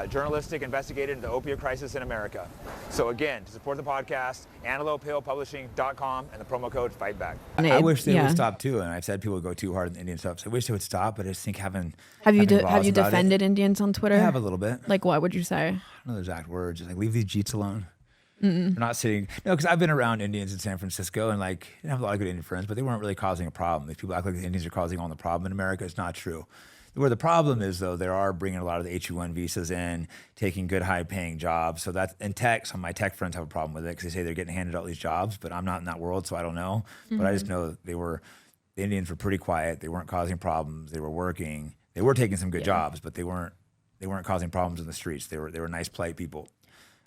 [SPEAKER 1] journalistic investigation into the opiate crisis in America. So again, to support the podcast, antelopehillpublishing.com and the promo code FIGHTBACK. I wish they would stop too, and I've said people go too hard on the Indian stuff. So I wish they would stop, but I just think have you
[SPEAKER 2] defended Indians on Twitter?
[SPEAKER 1] I have a little bit.
[SPEAKER 2] Like what would you say?
[SPEAKER 1] I don't know the exact words. Just like leave these Jeets alone. They're not sitting. No, because I've been around Indians in San Francisco, and like I have a lot of good Indian friends, but they weren't really causing a problem. If people act like the Indians are causing all the problem in America, it's not true. Where the problem is, though, they are bringing a lot of the H-1 visas in, taking good, high-paying jobs. So that's in tech. Some of my tech friends have a problem with it because they say they're getting handed all these jobs, but I'm not in that world, so I don't know. But I just know the Indians were pretty quiet. They weren't causing problems. They were working. They were taking some good jobs, but they weren't causing problems in the streets. They were nice, polite people.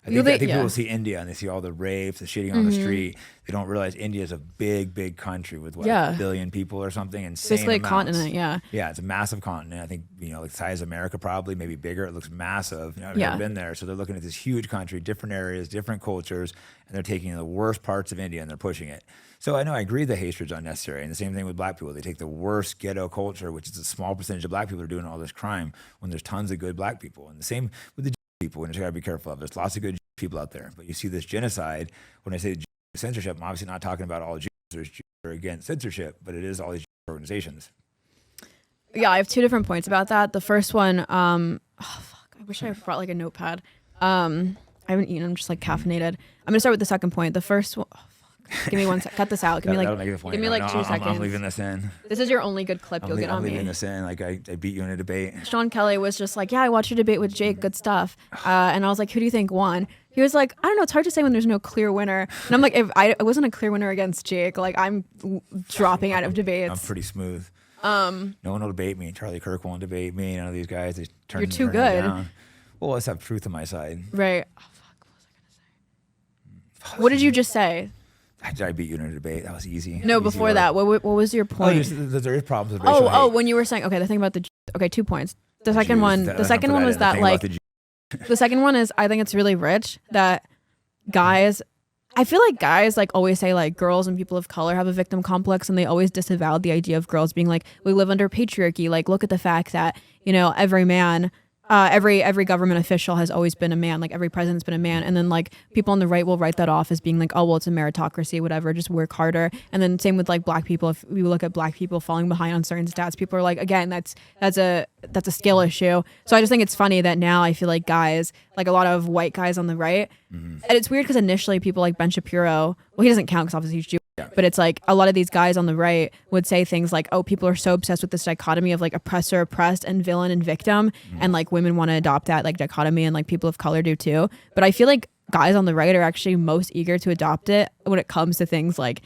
[SPEAKER 1] I think people see India and they see all the rapes, the shitting on the street. They don't realize India is a big, big country with what, a billion people or something. Insane
[SPEAKER 2] basically
[SPEAKER 1] amounts.
[SPEAKER 2] A continent, yeah.
[SPEAKER 1] Yeah, it's a massive continent. I think, like the size of America probably, maybe bigger. It looks massive. I've never been there. So they're looking at this huge country, different areas, different cultures, and they're taking the worst parts of India and they're pushing it. So I know I agree the hatred's unnecessary. And the same thing with black people. They take the worst ghetto culture, which is a small percentage of black people are doing all this crime when there's tons of good black people. And the same with the people, and you gotta be careful of. There's lots of good people out there, but you see this genocide. When I say censorship, I'm obviously not talking about all Jews. There's Jews who are against censorship, but it is all these organizations.
[SPEAKER 2] Yeah, I have two different points about that. The first one, I wish I brought like a notepad. I haven't eaten, I'm just like caffeinated. I'm gonna start with the second point. The first one, give me one sec. Cut this out. Give me like 2 seconds.
[SPEAKER 1] I'm leaving this in.
[SPEAKER 2] This is your only good clip you'll get on me.
[SPEAKER 1] I'm leaving this in. Like I beat you in a debate.
[SPEAKER 2] Sean Kelly was just like, yeah, I watched your debate with Jake. Good stuff. And I was like, who do you think won? He was like, I don't know. It's hard to say when there's no clear winner. And I'm like, if I wasn't a clear winner against Jake, like I'm dropping out of debates.
[SPEAKER 1] I'm pretty smooth. No one will debate me. Charlie Kirk won't debate me. None of these guys. They turn.
[SPEAKER 2] You're too good.
[SPEAKER 1] Down. Well, let's have truth on my side.
[SPEAKER 2] Right. Oh, fuck. What was I gonna say? What did you just say?
[SPEAKER 1] I beat you in a debate. That was easy.
[SPEAKER 2] No, before that, what was your point?
[SPEAKER 1] There is problems with racial hate.
[SPEAKER 2] When you were saying, okay, the thing about the 2 points. The second one was that like, the second one is I think it's really rich that guys, I feel like guys like always say like girls and people of color have a victim complex, and they always disavowed the idea of girls being like, we live under patriarchy. Like, look at the fact that, every man, every government official has always been a man, like every president's been a man. And then like people on the right will write that off as being like, oh, well, it's a meritocracy, whatever, just work harder. And then same with like black people. If we look at black people falling behind on certain stats, people are like, again, that's a skill issue. So I just think it's funny that now I feel like guys, like a lot of white guys on the right, and it's weird because initially people like Ben Shapiro, well, he doesn't count because obviously he's Jewish. But it's like a lot of these guys on the right would say things like, oh, people are so obsessed with this dichotomy of like oppressor, oppressed, and villain and victim. And like women want to adopt that like dichotomy, and like people of color do too. But I feel like guys on the right are actually most eager to adopt it when it comes to things like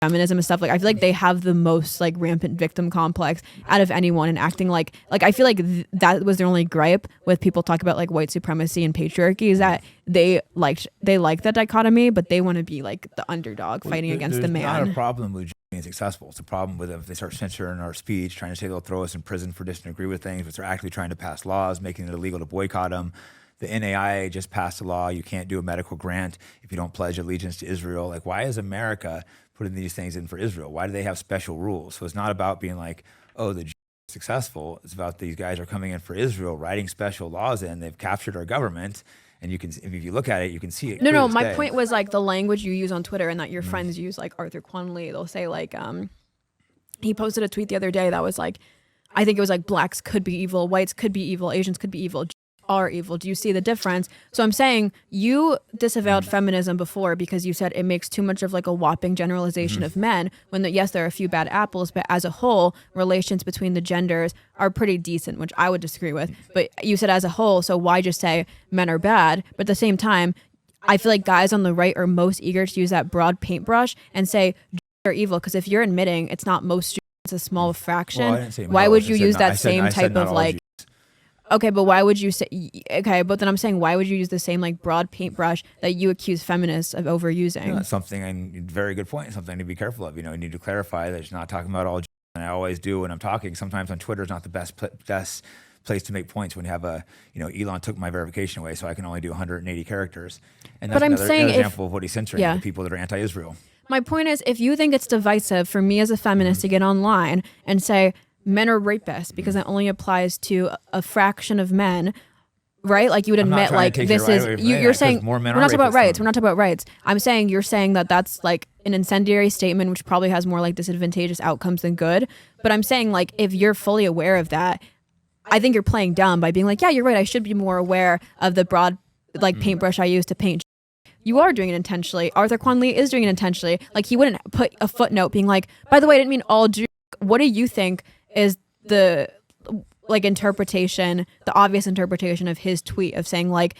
[SPEAKER 2] feminism and stuff. Like I feel like they have the most like rampant victim complex out of anyone, and acting like I feel like that was their only gripe with people talking about like white supremacy and patriarchy, is that they like that dichotomy, but they want to be like the underdog fighting against the man.
[SPEAKER 1] There's not a problem with being successful. It's a problem with if they start censoring our speech, trying to say they'll throw us in prison for disagree with things, but they're actually trying to pass laws making it illegal to boycott them. The NAIA just passed a law. You can't do a medical grant if you don't pledge allegiance to Israel. Like, why is America putting these things in for Israel? Why do they have special rules? So it's not about being like, oh, the Jews are successful. It's about these guys are coming in for Israel, writing special laws in. They've captured our government. And you can, if you look at it, you can see it.
[SPEAKER 2] No, my point was like the language you use on Twitter and that your friends use, like Arthur Quanley. They'll say like, he posted a tweet the other day that was like, I think it was like blacks could be evil, whites could be evil, Asians could be evil. are evil? Do you see the difference? So I'm saying you disavowed feminism before because you said it makes too much of like a whopping generalization of men, when yes, there are a few bad apples, but as a whole, relations between the genders are pretty decent, which I would disagree with. But you said as a whole, so why just say men are bad? But at the same time, I feel like guys on the right are most eager to use that broad paintbrush and say are evil, because if you're admitting it's not most Jews, it's a small fraction,
[SPEAKER 1] Well, I didn't say
[SPEAKER 2] why
[SPEAKER 1] most.
[SPEAKER 2] would
[SPEAKER 1] I
[SPEAKER 2] you
[SPEAKER 1] said
[SPEAKER 2] use
[SPEAKER 1] not-
[SPEAKER 2] that
[SPEAKER 1] I said-
[SPEAKER 2] same
[SPEAKER 1] I said
[SPEAKER 2] type
[SPEAKER 1] not
[SPEAKER 2] of
[SPEAKER 1] all
[SPEAKER 2] like
[SPEAKER 1] Jews.
[SPEAKER 2] okay, but why would you say okay, but then I'm saying why would you use the same like broad paintbrush that you accuse feminists of overusing?
[SPEAKER 1] That's something, and very good point, something to be careful of. You know, you need to clarify that it's not talking about all Jews. And I always do when I'm talking. Sometimes on Twitter is not the best place to make points when you have Elon took my verification away, so I can only do 180 characters. And that's
[SPEAKER 2] But I'm
[SPEAKER 1] another
[SPEAKER 2] saying if-
[SPEAKER 1] example of what he's censoring,
[SPEAKER 2] yeah.
[SPEAKER 1] the people that are anti-Israel.
[SPEAKER 2] My point is, if you think it's divisive for me as a feminist to get online and say men are rapists because it only applies to a fraction of men, right? Like you would
[SPEAKER 1] I'm not
[SPEAKER 2] admit,
[SPEAKER 1] trying to
[SPEAKER 2] like
[SPEAKER 1] take
[SPEAKER 2] this
[SPEAKER 1] your
[SPEAKER 2] is
[SPEAKER 1] right away from
[SPEAKER 2] you're
[SPEAKER 1] that, 'cause
[SPEAKER 2] saying
[SPEAKER 1] more men
[SPEAKER 2] we're
[SPEAKER 1] are
[SPEAKER 2] not talking about
[SPEAKER 1] rapists
[SPEAKER 2] rights.
[SPEAKER 1] than-
[SPEAKER 2] We're not talking about rights. I'm saying you're saying that that's like an incendiary statement, which probably has more like disadvantageous outcomes than good. But I'm saying like if you're fully aware of that, I think you're playing dumb by being like, yeah, you're right. I should be more aware of the broad like paintbrush I use to paint. You are doing it intentionally. Arthur Quanley is doing it intentionally. Like he wouldn't put a footnote being like, by the way, I didn't mean all Jews. What do you think is the like interpretation, the obvious interpretation of his tweet of saying like,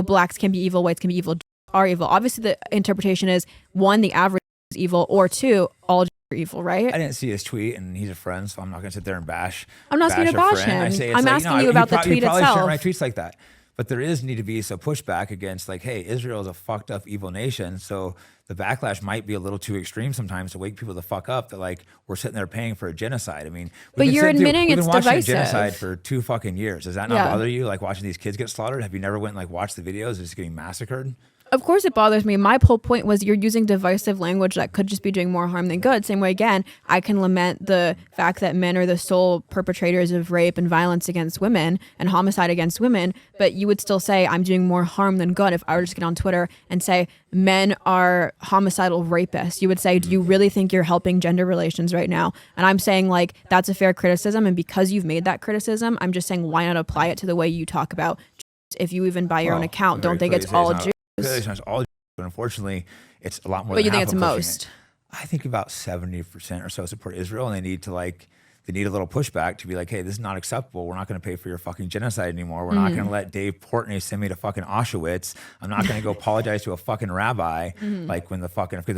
[SPEAKER 2] blacks can be evil, whites can be evil, Jews are evil. Obviously the interpretation is one, the average is evil, or two, all Jews are evil, right?
[SPEAKER 1] I didn't see his tweet, and he's a friend, so I'm not going to sit there and bash.
[SPEAKER 2] I'm not asking you to
[SPEAKER 1] a
[SPEAKER 2] bash
[SPEAKER 1] friend. I
[SPEAKER 2] him.
[SPEAKER 1] say it's
[SPEAKER 2] I'm
[SPEAKER 1] like,
[SPEAKER 2] asking you about the tweet
[SPEAKER 1] you probably
[SPEAKER 2] itself.
[SPEAKER 1] shouldn't write tweets like that. But there is need to be some pushback against like, hey, Israel is a fucked up evil nation. So the backlash might be a little too extreme sometimes to wake people the fuck up that like we're sitting there paying for a genocide. I mean,
[SPEAKER 2] But you're admitting
[SPEAKER 1] we've
[SPEAKER 2] it's
[SPEAKER 1] been watching
[SPEAKER 2] divisive.
[SPEAKER 1] a genocide for 2 fucking years. Does that not
[SPEAKER 2] Yeah.
[SPEAKER 1] bother you? Like watching these kids get slaughtered? Have you never went and like watched the videos of just getting massacred?
[SPEAKER 2] Of course it bothers me. My whole point was you're using divisive language that could just be doing more harm than good. Same way, again, I can lament the fact that men are the sole perpetrators of rape and violence against women and homicide against women, but you would still say I'm doing more harm than good if I were to just get on Twitter and say men are homicidal rapists. You would say, do you really think you're helping gender relations right now? And I'm saying like that's a fair criticism, and because you've made that criticism, I'm just saying why not apply it to the way you talk about Jews? If you even by your own account don't think it's all Jews.
[SPEAKER 1] Clearly it's not all Jews, but unfortunately, it's a lot more.
[SPEAKER 2] But you
[SPEAKER 1] than
[SPEAKER 2] think
[SPEAKER 1] half
[SPEAKER 2] it's
[SPEAKER 1] are pushing
[SPEAKER 2] most?
[SPEAKER 1] it. I think about 70% or so support Israel, and they need a little pushback to be like, hey, this is not acceptable. We're not going to pay for your fucking genocide anymore. We're not going to let Dave Portnoy send me to fucking Auschwitz. I'm not going to go apologize to a fucking rabbi. Like when the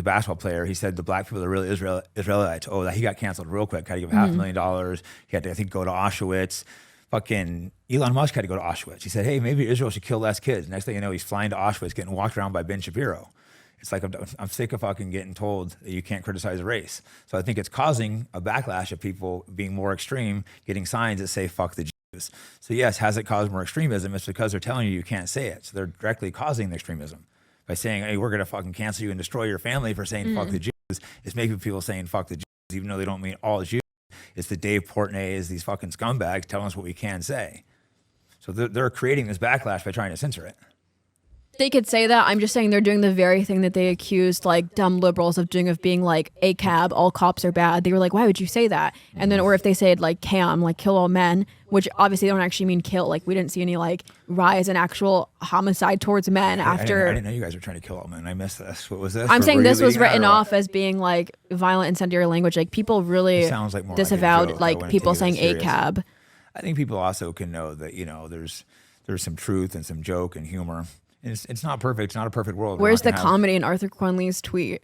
[SPEAKER 1] basketball player, he said the black people are really Israelites. Oh, he got canceled real quick. Had to give $500,000. He had to, I think, go to Auschwitz. Fucking Elon Musk had to go to Auschwitz. He said, hey, maybe Israel should kill less kids. Next thing you know, he's flying to Auschwitz, getting walked around by Ben Shapiro. It's like I'm sick of fucking getting told that you can't criticize a race. So I think it's causing a backlash of people being more extreme, getting signs that say fuck the Jews. So yes, has it caused more extremism? It's because they're telling you can't say it. So they're directly causing the extremism by saying, hey, we're going to fucking cancel you and destroy your family for saying fuck the Jews. It's making people saying fuck the Jews, even though they don't mean all Jews. It's the Dave Portnoys, these fucking scumbags telling us what we can say. So they're creating this backlash by trying to censor it.
[SPEAKER 2] They could say that. I'm just saying they're doing the very thing that they accused like dumb liberals of doing, of being like a cab, all cops are bad. They were like, why would you say that? And then, or if they said like cam, like kill all men, which obviously they don't actually mean kill. Like we didn't see any like rise in actual homicide towards men after.
[SPEAKER 1] I didn't know you guys were trying to kill all men. I missed this. What was this?
[SPEAKER 2] I'm saying
[SPEAKER 1] Were you
[SPEAKER 2] this was
[SPEAKER 1] leading that
[SPEAKER 2] written
[SPEAKER 1] or what?
[SPEAKER 2] off as being like violent incendiary language. Like people really
[SPEAKER 1] It sounds like more like a
[SPEAKER 2] disavowed
[SPEAKER 1] joke. I
[SPEAKER 2] like
[SPEAKER 1] wouldn't
[SPEAKER 2] people
[SPEAKER 1] take it that
[SPEAKER 2] saying a
[SPEAKER 1] serious.
[SPEAKER 2] cab.
[SPEAKER 1] I think people also can know that, there's some truth and some joke and humor. And it's not perfect. It's not a perfect world.
[SPEAKER 2] Where's the comedy in Arthur Quinley's tweet?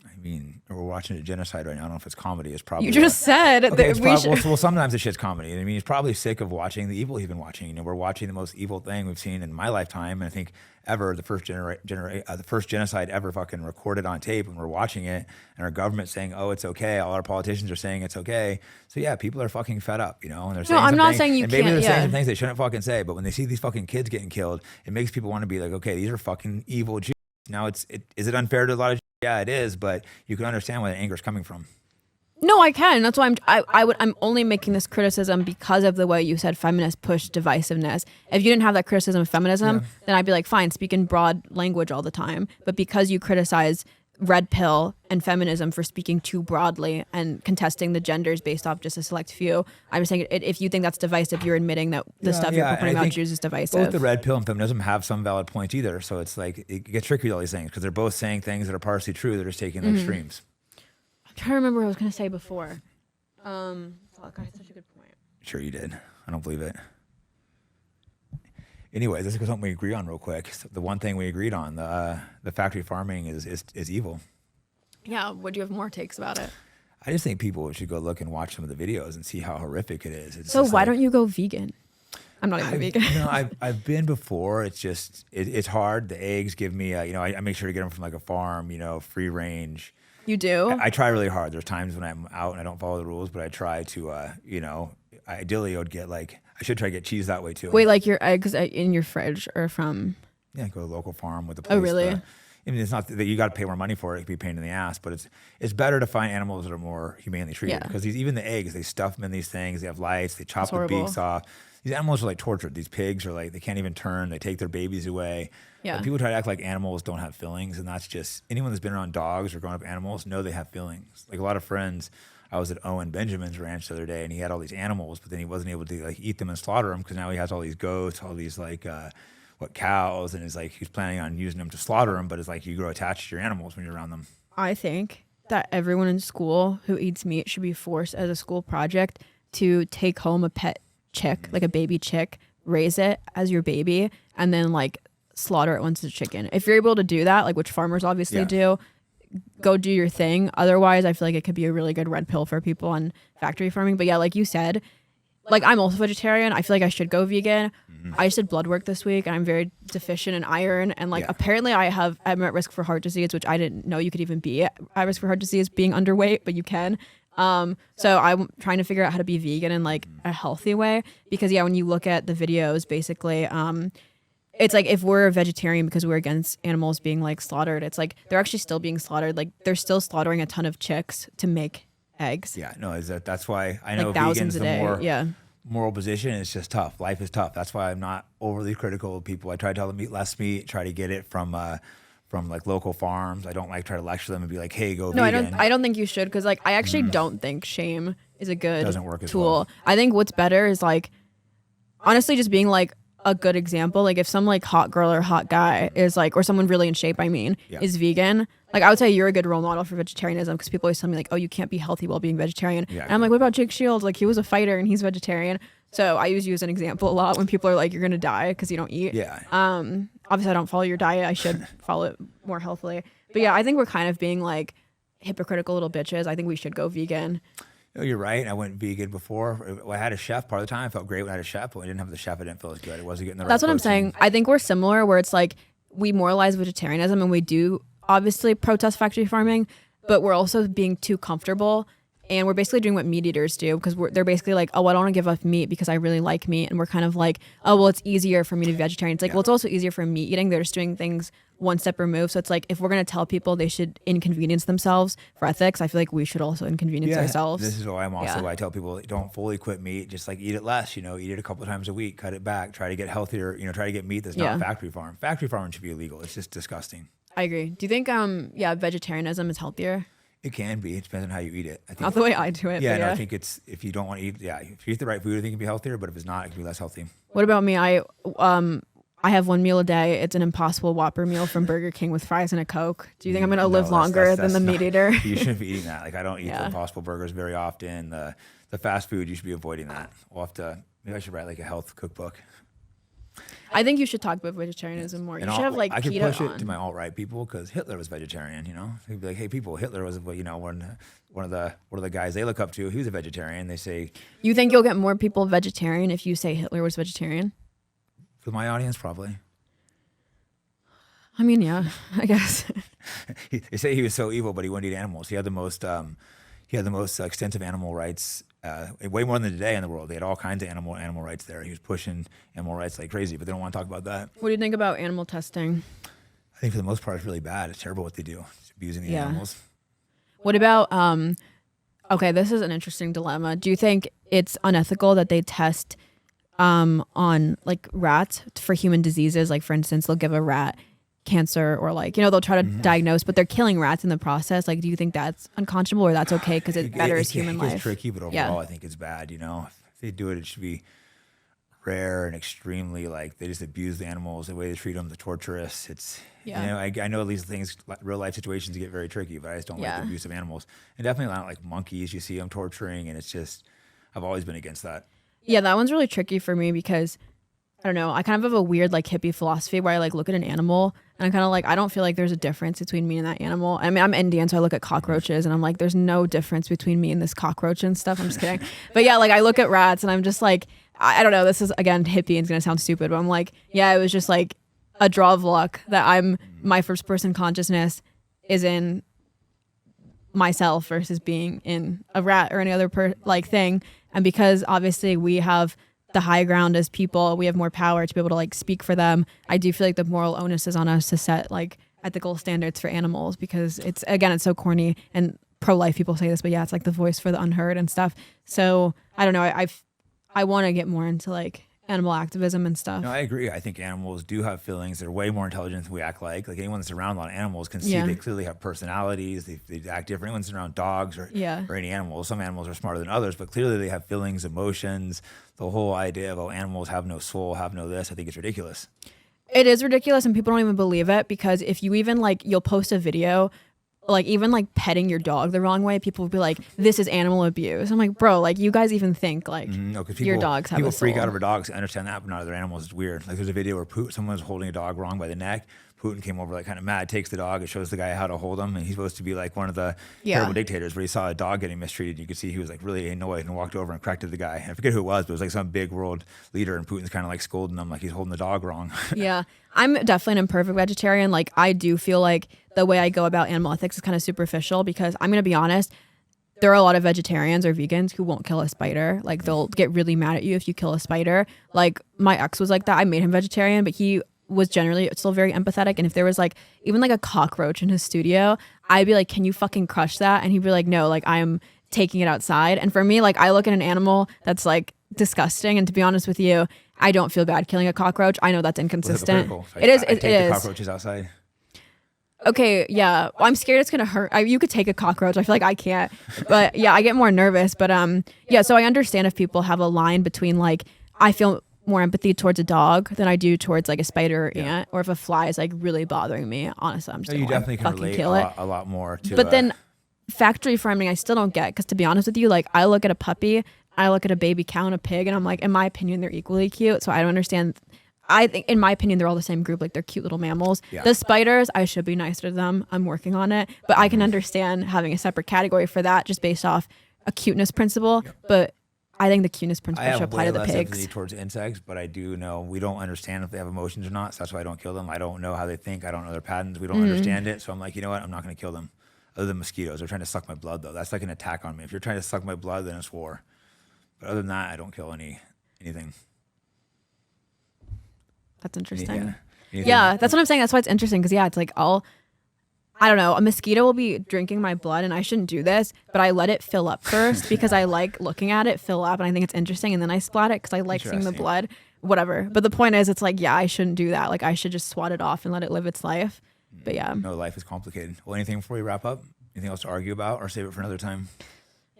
[SPEAKER 1] I mean, we're watching a genocide right now. I don't know if it's comedy. It's probably
[SPEAKER 2] You just said
[SPEAKER 1] okay,
[SPEAKER 2] that
[SPEAKER 1] it's
[SPEAKER 2] we should.
[SPEAKER 1] well, sometimes the shit's comedy. I mean, he's probably sick of watching the evil he's been watching. We're watching the most evil thing we've seen in my lifetime, and I think ever, the first genocide ever fucking recorded on tape, and we're watching it, and our government's saying, oh, it's okay. All our politicians are saying it's okay. So yeah, people are fucking fed up, and they're saying
[SPEAKER 2] I'm not
[SPEAKER 1] something-
[SPEAKER 2] saying you
[SPEAKER 1] and maybe
[SPEAKER 2] can't,
[SPEAKER 1] they're saying
[SPEAKER 2] yeah.
[SPEAKER 1] some things they shouldn't fucking say, but when they see these fucking kids getting killed, it makes people want to be like, okay, these are fucking evil Jews. Now, is it unfair to a lot of Jews? Yeah, it is, but you can understand where the anger is coming from.
[SPEAKER 2] No, I can. That's why I'm only making this criticism because of the way you said feminists push divisiveness. If you didn't have that criticism of feminism, then I'd be like, fine, speak in broad language all the time. But because you criticize red pill and feminism for speaking too broadly and contesting the genders based off just a select few. I'm just saying, if you think that's divisive, you're admitting that the stuff you're putting about Jews is divisive.
[SPEAKER 1] Both the red pill and feminism have some valid points either. So it's like, it gets tricky with all these things because they're both saying things that are partially true. They're just taking the extremes.
[SPEAKER 2] I'm trying to remember what I was going to say before. Fuck, I had such a good point.
[SPEAKER 1] Sure you did. I don't believe it. Anyway, this is something we agree on real quick. So the one thing we agreed on, the factory farming is evil.
[SPEAKER 2] Yeah, would you have more takes about it?
[SPEAKER 1] I just think people should go look and watch some of the videos and see how horrific it is.
[SPEAKER 2] So why don't you go vegan? I'm not even vegan.
[SPEAKER 1] I've been before. It's just it's hard. The eggs give me I make sure to get them from like a farm, free range.
[SPEAKER 2] You do?
[SPEAKER 1] I try really hard. There's times when I'm out and I don't follow the rules, but I try to ideally I would get I should try to get cheese that way too.
[SPEAKER 2] Wait, like your eggs in your fridge or from?
[SPEAKER 1] Yeah, go to a local farm with a place.
[SPEAKER 2] Oh, really?
[SPEAKER 1] I mean, it's not that you got to pay more money for it. It could be a pain in the ass, but it's better to find animals that are more humanely treated because even the eggs, they stuff them in these things. They have lights. They chop the beaks off. These animals are like tortured. These pigs are they can't even turn. They take their babies away. Yeah. And people try to act like animals don't have feelings, and that's just anyone that's been around dogs or grown up animals know they have feelings. Like a lot of friends. I was at Owen Benjamin's ranch the other day, and he had all these animals, but then he wasn't able to eat them and slaughter them because now he has all these goats, all these cows, and he's planning on using them to slaughter them. But it's you grow attached to your animals when you're around them.
[SPEAKER 2] I think that everyone in school who eats meat should be forced as a school project to take home a pet chick, like a baby chick, raise it as your baby, and then slaughter it once it's a chicken. If you're able to do that, which farmers obviously do, go do your thing. Otherwise, I feel like it could be a really good red pill for people on factory farming. But yeah, like you said, I'm also vegetarian. I feel like I should go vegan. I just did blood work this week and I'm very deficient in iron. And apparently I'm at risk for heart disease, which I didn't know you could even be at risk for heart disease being underweight, but you can. So I'm trying to figure out how to be vegan in a healthy way because when you look at the videos, basically, it's if we're a vegetarian because we're against animals being slaughtered, it's they're actually still being slaughtered. They're still slaughtering a ton of chicks to make eggs.
[SPEAKER 1] Yeah, no, that's why I know
[SPEAKER 2] thousands
[SPEAKER 1] vegans
[SPEAKER 2] a day.
[SPEAKER 1] The more moral position. It's just tough. Life is tough. That's why I'm not overly critical of people. I try to tell them eat less meat. Try to get it from local farms. I don't try to lecture them and be hey, go vegan.
[SPEAKER 2] I don't think you should because I actually don't think shame is a good
[SPEAKER 1] doesn't work as
[SPEAKER 2] tool.
[SPEAKER 1] Well.
[SPEAKER 2] I think what's better is honestly just being a good example. If some hot girl or hot guy is or someone really in shape, is vegan. I would say you're a good role model for vegetarianism because people always tell me oh, you can't be healthy while being vegetarian. Yeah, and I'm what about Jake Shields? He was a fighter and he's vegetarian. So I use you as an example a lot when people are you're going to die because you don't eat.
[SPEAKER 1] Yeah.
[SPEAKER 2] Obviously I don't follow your diet. I should follow it more healthily. But yeah, I think we're kind of being hypocritical little bitches. I think we should go vegan.
[SPEAKER 1] No, you're right. I went vegan before. I had a chef part of the time. I felt great when I had a chef, but when I didn't have the chef, I didn't feel as good. It wasn't getting the right
[SPEAKER 2] That's what I'm
[SPEAKER 1] protein.
[SPEAKER 2] saying. I think we're similar where it's we moralize vegetarianism and we do obviously protest factory farming, but we're also being too comfortable. And we're basically doing what meat eaters do because they're basically oh, I don't want to give up meat because I really like meat. And we're kind of oh, well, it's easier for me to be vegetarian. It's well, it's also easier for meat eating. They're just doing things one step removed. So it's if we're going to tell people they should inconvenience themselves for ethics, I feel we should also inconvenience ourselves.
[SPEAKER 1] This is why I tell people don't fully quit meat. Just eat it less, eat it a couple of times a week, cut it back, try to get healthier, try to get meat that's not factory farm. Factory farming should be illegal. It's just disgusting.
[SPEAKER 2] I agree. Do you think, vegetarianism is healthier?
[SPEAKER 1] It can be. It depends on how you eat it. I think
[SPEAKER 2] not the way I do it.
[SPEAKER 1] Yeah, no, I think it's if you don't want to eat. Yeah, if you eat the right food, I think it can be healthier. But if it's not, it can be less healthy.
[SPEAKER 2] What about me? I have one meal a day. It's an Impossible Whopper meal from Burger King with fries and a Coke. Do you think I'm going to live longer than the meat eater?
[SPEAKER 1] You shouldn't be eating that. I don't eat the Impossible Burgers very often. The fast food, you should be avoiding that. We'll have to. Maybe I should write a health cookbook.
[SPEAKER 2] I think you should talk about vegetarianism more. You should have
[SPEAKER 1] I could
[SPEAKER 2] keto
[SPEAKER 1] push it to my alt-right people because Hitler was vegetarian. They'd be hey, people, Hitler was one of the guys they look up to. He was a vegetarian. They say.
[SPEAKER 2] You think you'll get more people vegetarian if you say Hitler was vegetarian?
[SPEAKER 1] For my audience, probably.
[SPEAKER 2] I mean, yeah, I guess.
[SPEAKER 1] They say he was so evil, but he wouldn't eat animals. He had the most extensive animal rights. Way more than today in the world. They had all kinds of animal rights there. He was pushing animal rights like crazy, but they don't want to talk about that.
[SPEAKER 2] What do you think about animal testing?
[SPEAKER 1] I think for the most part, it's really bad. It's terrible what they do. It's abusing the animals.
[SPEAKER 2] What about, okay, this is an interesting dilemma. Do you think it's unethical that they test on rats for human diseases? For instance, they'll give a rat cancer or like, they'll try to diagnose, but they're killing rats in the process. Like, do you think that's unconscionable or that's okay because it betters human life?
[SPEAKER 1] It's tricky, but overall, I think it's bad. If they do it, it should be rare and extremely like they just abuse the animals, the way they treat them, the torturous. It's I know these things, real life situations get very tricky, but I just don't like the abuse of animals, and definitely not like monkeys. You see them torturing, and it's just I've always been against that. Yeah,
[SPEAKER 2] that one's really tricky for me because I don't know. I kind of have a weird like hippie philosophy where I like look at an animal and I'm kind of like, I don't feel like there's a difference between me and that animal. I mean, I'm Indian, so I look at cockroaches and I'm like, there's no difference between me and this cockroach and stuff. I'm just kidding. But yeah, like I look at rats and I'm just like, I don't know. This is again hippie and it's gonna sound stupid, but I'm like, yeah, it was just like a draw of luck that my first person consciousness is in myself versus being in a rat or any other thing. And because obviously we have the high ground as people, we have more power to be able to like speak for them. I do feel like the moral onus is on us to set like ethical standards for animals because it's so corny and pro-life people say this, but yeah, it's like the voice for the unheard and stuff. So I don't know. I want to get more into like animal activism and stuff.
[SPEAKER 1] No, I agree. I think animals do have feelings. They're way more intelligent than we act like. Like anyone that's around a lot of animals can see they clearly have personalities. They act different. Anyone's around dogs or any animals. Some animals are smarter than others, but clearly they have feelings, emotions. The whole idea of animals have no soul, have no this, I think it's ridiculous.
[SPEAKER 2] It is ridiculous and people don't even believe it because if you even like, you'll post a video like even like petting your dog the wrong way, people will be like, this is animal abuse. I'm like, bro, like you guys even think like your dogs have a soul.
[SPEAKER 1] People freak out over dogs. I understand that, but not other animals. It's weird. Like there's a video where someone was holding a dog wrong by the neck. Putin came over like kind of mad, takes the dog, it shows the guy how to hold him, and he's supposed to be like one of the terrible dictators, but he saw a dog getting mistreated. You could see he was like really annoyed and walked over and corrected the guy. I forget who it was, but it was like some big world leader, and Putin's kind of like scolding him like he's holding the dog wrong. Yeah,
[SPEAKER 2] I'm definitely an imperfect vegetarian. Like I do feel like the way I go about animal ethics is kind of superficial because I'm going to be honest, there are a lot of vegetarians or vegans who won't kill a spider. Like they'll get really mad at you if you kill a spider. Like my ex was like that. I made him vegetarian, but he was generally still very empathetic. And if there was like even like a cockroach in his studio, I'd be like, can you fucking crush that? And he'd be like, no, like I'm taking it outside. And for me, like I look at an animal that's like disgusting. And to be honest with you, I don't feel bad killing a cockroach. I know that's inconsistent. It is. It is.
[SPEAKER 1] Cockroaches outside.
[SPEAKER 2] Okay, yeah. Well, I'm scared it's gonna hurt. You could take a cockroach. I feel like I can't. But yeah, I get more nervous. But yeah. So I understand if people have a line between like I feel more empathy towards a dog than I do towards like a spider or ant, or if a fly is like really bothering me. Honestly, I'm just
[SPEAKER 1] you definitely can relate
[SPEAKER 2] kill it.
[SPEAKER 1] A lot more to.
[SPEAKER 2] But then factory farming, I still don't get because to be honest with you, like I look at a puppy, I look at a baby cow and a pig, and I'm like, in my opinion, they're equally cute. So I don't understand. I think, in my opinion, they're all the same group. Like they're cute little mammals. Yeah. The spiders, I should be nicer to them. I'm working on it, but I can understand having a separate category for that just based off a cuteness principle. Yep. But I think the cuteness principle should apply to the pigs. I have way less empathy
[SPEAKER 1] towards insects, but I do know we don't understand if they have emotions or not. So that's why I don't kill them. I don't know how they think. I don't know their patterns. We don't understand it. So I'm like, you know what? I'm not going to kill them. Other than mosquitoes, they're trying to suck my blood though. That's like an attack on me. If you're trying to suck my blood, then it's war. But other than that, I don't kill anything.
[SPEAKER 2] That's interesting. Yeah, that's what I'm saying. That's why it's interesting because it's like I don't know, a mosquito will be drinking my blood and I shouldn't do this, but I let it fill up first because I like looking at it fill up and I think it's interesting, and then I splat it because I like seeing the blood, whatever. But the point is, it's like, I shouldn't do that. Like I should just swat it off and let it live its life. But yeah.
[SPEAKER 1] No, life is complicated. Well, anything before we wrap up? Anything else to argue about or save it for another time?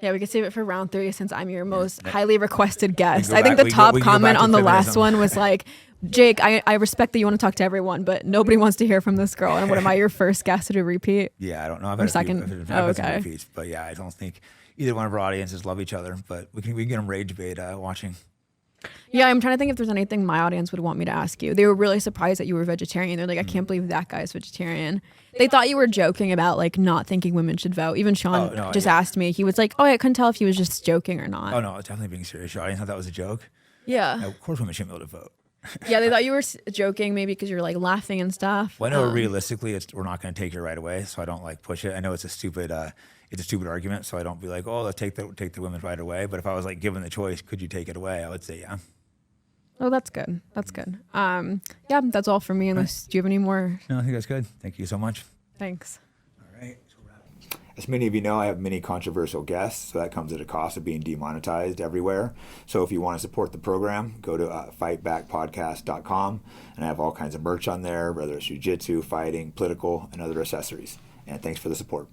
[SPEAKER 2] Yeah, we could save it for round 3 since I'm your most highly requested guest. I think the top comment on the last one was like, Jake, I respect that you want to talk to everyone, but nobody wants to hear from this girl. And what am I, your first guest to do repeat?
[SPEAKER 1] Yeah, I don't know. I've had
[SPEAKER 2] second.
[SPEAKER 1] Okay. Repeats, but yeah, I don't think either one of our audiences love each other. But we can get them rage bait watching.
[SPEAKER 2] Yeah, I'm trying to think if there's anything my audience would want me to ask you. They were really surprised that you were vegetarian. They're like, I can't believe that guy's vegetarian. They thought you were joking about like not thinking women should vote. Even Sean asked me. He was like, I couldn't tell if he was just joking or not.
[SPEAKER 1] Oh no, it's definitely being serious. Your audience thought that was a joke.
[SPEAKER 2] Yeah.
[SPEAKER 1] No, of course women shouldn't be able to vote.
[SPEAKER 2] Yeah, they thought you were joking maybe because you're like laughing and stuff.
[SPEAKER 1] Well, I know realistically we're not going to take it right away, so I don't like push it. I know it's a stupid argument, so I don't be like, let's take the women's right away. But if I was like given the choice, could you take it away? I would say yeah.
[SPEAKER 2] Oh, that's good. That's good. Yeah, that's all for me. Unless do you have any more?
[SPEAKER 1] No, I think that's good. Thank you so much.
[SPEAKER 2] Thanks.
[SPEAKER 1] All right. As many of you know, I have many controversial guests, so that comes at a cost of being demonetized everywhere. So if you want to support the program, go to fightbackpodcast.com, and I have all kinds of merch on there, whether it's jiu-jitsu, fighting, political, and other accessories. And thanks for the support.